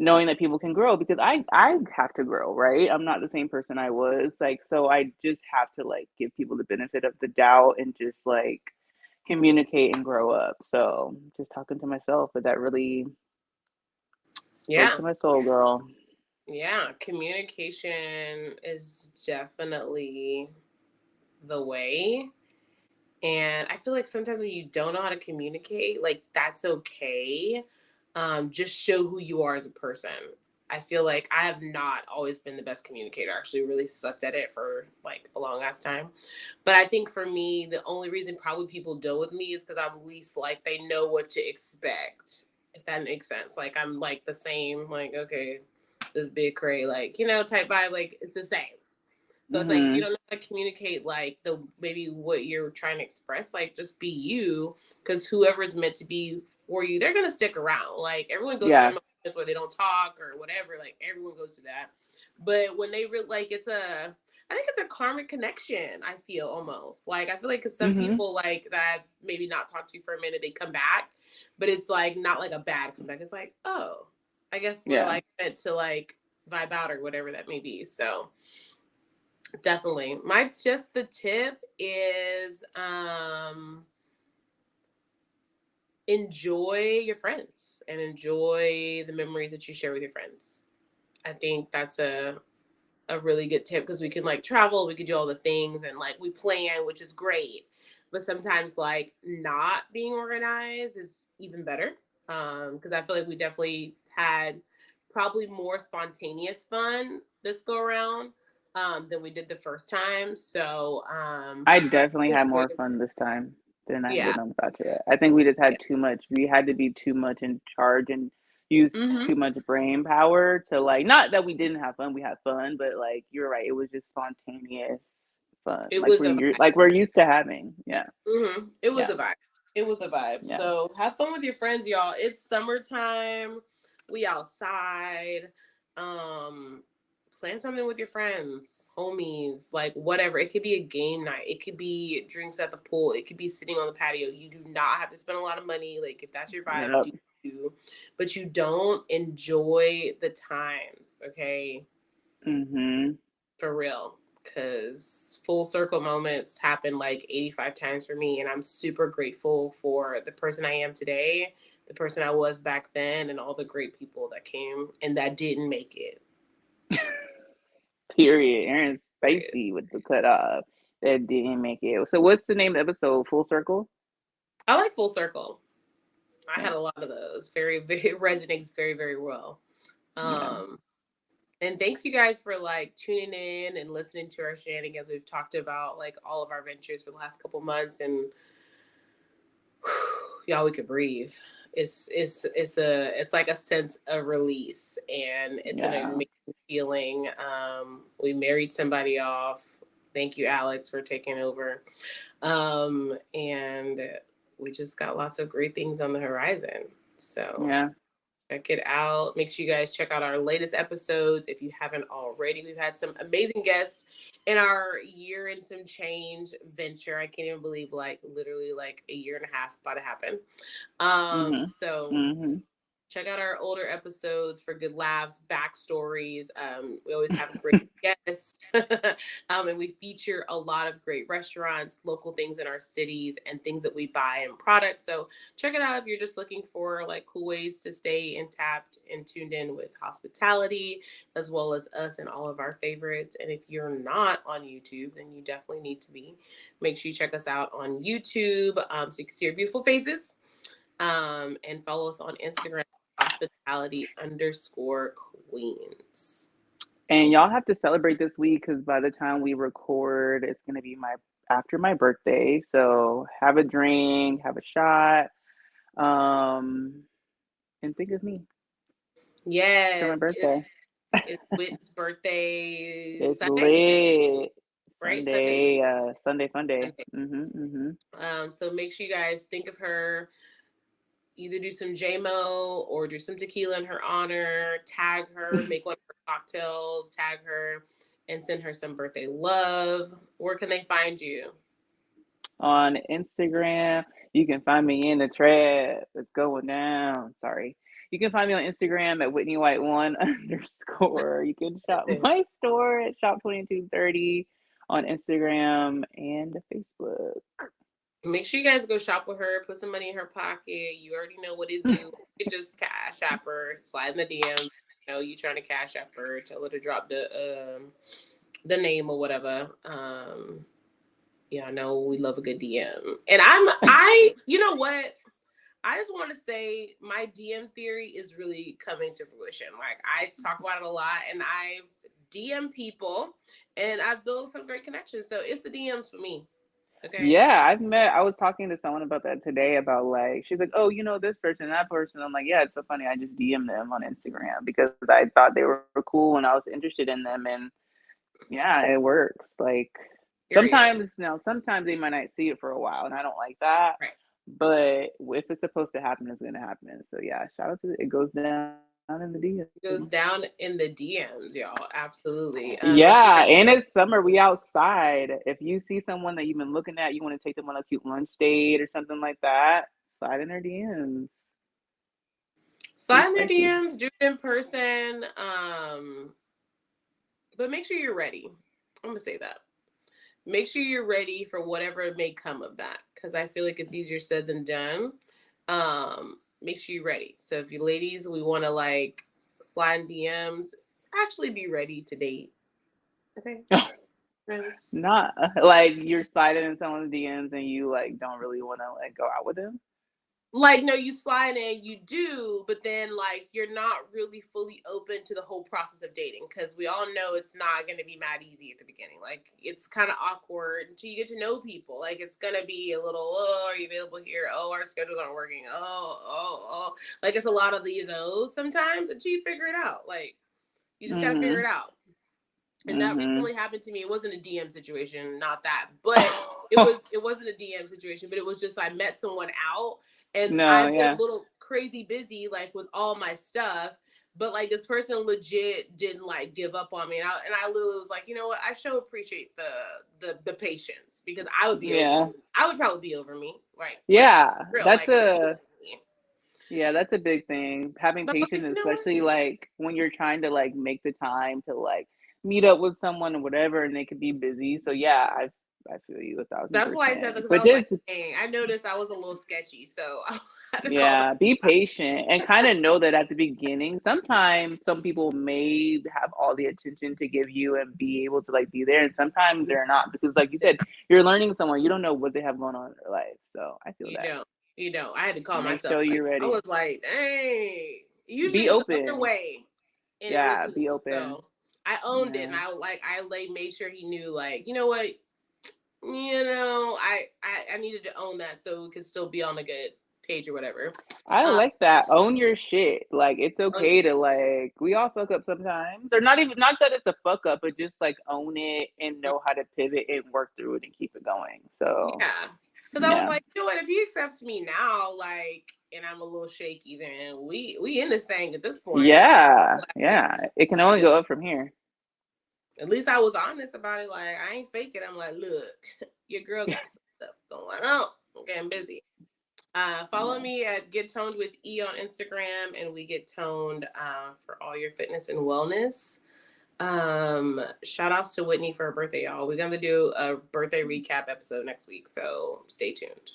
knowing that people can grow, because I have to grow, right? I'm not the same person I was, like, so I just have to like give people the benefit of the doubt and just like communicate and grow up. So just talking to myself, but that really spoke Yeah. to my soul, girl. Yeah, communication is definitely the way. And I feel like sometimes when you don't know how to communicate, like that's okay. Just show who you are as a person. I feel like I have not always been the best communicator. I actually really sucked at it for like a long ass time. But I think for me, the only reason probably people deal with me is because I'm least like they know what to expect. If that makes sense. Like I'm like the same, like, okay, this big cray, like, type vibe, like it's the same. So it's like if you Mm-hmm. don't know how to communicate like the maybe what you're trying to express, like just be you, because whoever's meant to be for you, they're gonna stick around. Like everyone goes through their Yeah. moments where they don't talk or whatever. Like everyone goes through that. But when they like I think it's a karmic connection. I feel almost like I feel like because some Mm-hmm. people like that maybe not talked to you for a minute, they come back, but it's like not like a bad comeback. It's like, oh, I guess we're Yeah. like meant to like vibe out or whatever that may be. So definitely. My just the tip is enjoy your friends and enjoy the memories that you share with your friends. I think that's a really good tip because we can like travel, we could do all the things and like we plan, which is great. But sometimes like not being organized is even better. Because I feel like we definitely had probably more spontaneous fun this go around than we did the first time. So I definitely had enjoy more the- fun this time than I yeah. did on Bachelor. I think we just Yeah. had too much. We had to be too much in charge and use too Hmm. much brain power to like. Not that we didn't have fun. We had fun, but like you're right. It was just spontaneous fun, It was a like we're used to having. Yeah. It was Yeah. a vibe. It was a vibe. Yeah. So have fun with your friends, y'all. It's summertime. We outside. Um, plan something with your friends, homies, like whatever. It could be a game night. It could be drinks at the pool. It could be sitting on the patio. You do not have to spend a lot of money. Like if that's your vibe, Yep. do you. But you don't enjoy the times, okay? Mhm. For real, because full circle moments happen like 85 times for me, and I'm super grateful for the person I am today, the person I was back then, and all the great people that came and that didn't make it. Period. Aaron's Period. spicy with the cut off. That didn't make it. So what's the name of the episode? Full circle. I like full circle. I Yeah. had a lot of those. Very, very resonates very, very well. Yeah. um and thanks you guys for like tuning in and listening to our shenanigans. We've talked about like all of our ventures for the last couple months, and y'all, we could breathe. It's like a sense of release, and it's an Yeah. amazing feeling. We married somebody off. Thank you, Alex, for taking over. And we just got lots of great things on the horizon. So Yeah. check it out. Make sure you guys check out our latest episodes if you haven't already. We've had some amazing guests in our year and some change venture. I can't even believe like literally like a year and a half about to happen. Mhm. So Mhm. check out our older episodes for good laughs, backstories. We always have great guests, and we feature a lot of great restaurants, local things in our cities, and things that we buy and products. So check it out if you're just looking for like cool ways to stay in tapped and tuned in with hospitality, as well as us and all of our favorites. And if you're not on YouTube, then you definitely need to be. Make sure you check us out on YouTube, so you can see our beautiful faces, and follow us on Instagram, hospitality_queens. And y'all have to celebrate this week because by the time we record, it's gonna be my after my birthday. So have a drink, have a shot, um, and think of me for my Yes, birthday. it's Whit's birthday It's Sunday, lit. right? Sunday. Sunday fun day. Sunday. Mhm. Mhm. So make sure you guys think of her. Either do some JMO or do some tequila in her honor. Tag her, make one of her cocktails. Tag her, and send her some birthday love. Where can they find you? On Instagram. You can find me in the trap. It's going down. Sorry. You can find me on Instagram at Whitney White one underscore. You can shop my store at shop 2230 on Instagram and Facebook. Make sure you guys go shop with her. Put some money in her pocket. You already know what to do. You can just cash app her, slide in the DMs. know, you trying to cash app her, tell her to drop the name or whatever. Yeah, I know we love a good DM. And you know what? I just want to say my DM theory is really coming to fruition. Like I talk about it a lot and I've DM people and I've built some great connections. So it's the DMs for me. Okay. Yeah, I was talking to someone about that today about like, she's like, oh, you know, this person, that person. I'm like, yeah, it's so funny. I just DM'd them on Instagram because I thought they were cool and I was interested in them. And yeah, it works. Like Period. sometimes they might not see it for a while and I don't like that. Right. But if it's supposed to happen, it's gonna happen. So yeah, shout out to it goes down in the DMs. It goes down in the DMs, y'all. Absolutely. Make sure Yeah, you and it's summer. We outside. If you see someone that you've been looking at, you want to take them on a cute lunch date or something like that, slide in their DMs. slide in their DMs, do it in person. But make sure you're ready. I'm gonna say that. Make sure you're ready for whatever may come of that. Cause I feel like it's easier said than done. Make sure you're ready. So if you ladies, we want to like slide in DMs, actually be ready to date. Okay. Friends. Not like you're sliding in someone's DMs and you like don't really want to like go out with them. Like, no, you slide in, you do, but then like you're not really fully open to the whole process of dating because we all know it's not going to be mad easy at the beginning. Like, it's kind of awkward until you get to know people. Like, it's going to be a little, oh, are you available here? Oh, our schedules aren't working. Oh. Like, it's a lot of these O's sometimes until you figure it out. Like, you just got to figure it out. And that recently happened to me. It wasn't a DM situation, not that, but it wasn't a DM situation, but it was just I met someone out and I've been a little crazy busy like with all my stuff, but like this person legit didn't like give up on me, and I literally was like, you know what, I sure appreciate the patience because I would be over. I would probably be over me, right? Real, That's like, that's a big thing. Having but patience, like, especially like when you're trying to like make the time to like meet up with someone or whatever, and they could be busy. So yeah, I feel you 1,000%. That's why I said that because I But was like, dang, I noticed I was a little sketchy, so I had to call yeah, be patient and kind of know that at the beginning, sometimes some people may have all the attention to give you and be able to like be there, and sometimes they're not because, like you said, you're learning someone. You don't know what they have going on in their life, so I feel that. You don't. I had to call Make myself. sure Like, you're ready. I was like, dang. Usually Be it's the other open. way, and it Yeah, wasn't. be open. So I owned it, and I made sure he knew. Like, you know what? I needed to own that so we could still be on a good page or whatever. I like that. Own your shit. Like it's okay to like we all fuck up sometimes. Or not that it's a fuck up, but just like own it and know how to pivot and work through it and keep it going. So yeah. Because I was like, you know what, if he accepts me now, like, and I'm a little shaky, then we in this thing at this point. Yeah. It can only go up from here. At least I was honest about it. Like, I ain't faking. I'm like, look, your girl got some stuff going on. I'm getting busy. Follow me at Get Toned with E on Instagram, and we get toned for all your fitness and wellness. Shout outs to Whitney for her birthday, y'all. We're gonna do a birthday recap episode next week, so stay tuned.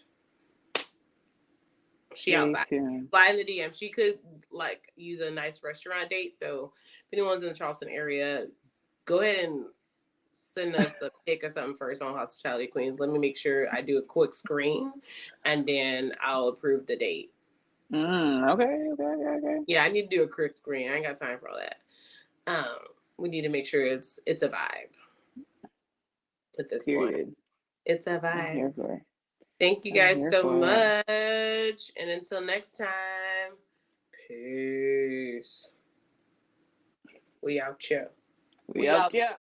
She outside. Fly in the DM. She could like use a nice restaurant date. So if anyone's in the Charleston area, go ahead and send us a pic or something first on Hospitality Queens. Let me make sure I do a quick screen, and then I'll approve the date. Okay. Yeah, I need to do a quick screen. I ain't got time for all that. We need to make sure it's a vibe. At this point, it's a vibe. I'm here for it. Thank you guys so much, and until next time, peace. We out here. We out here.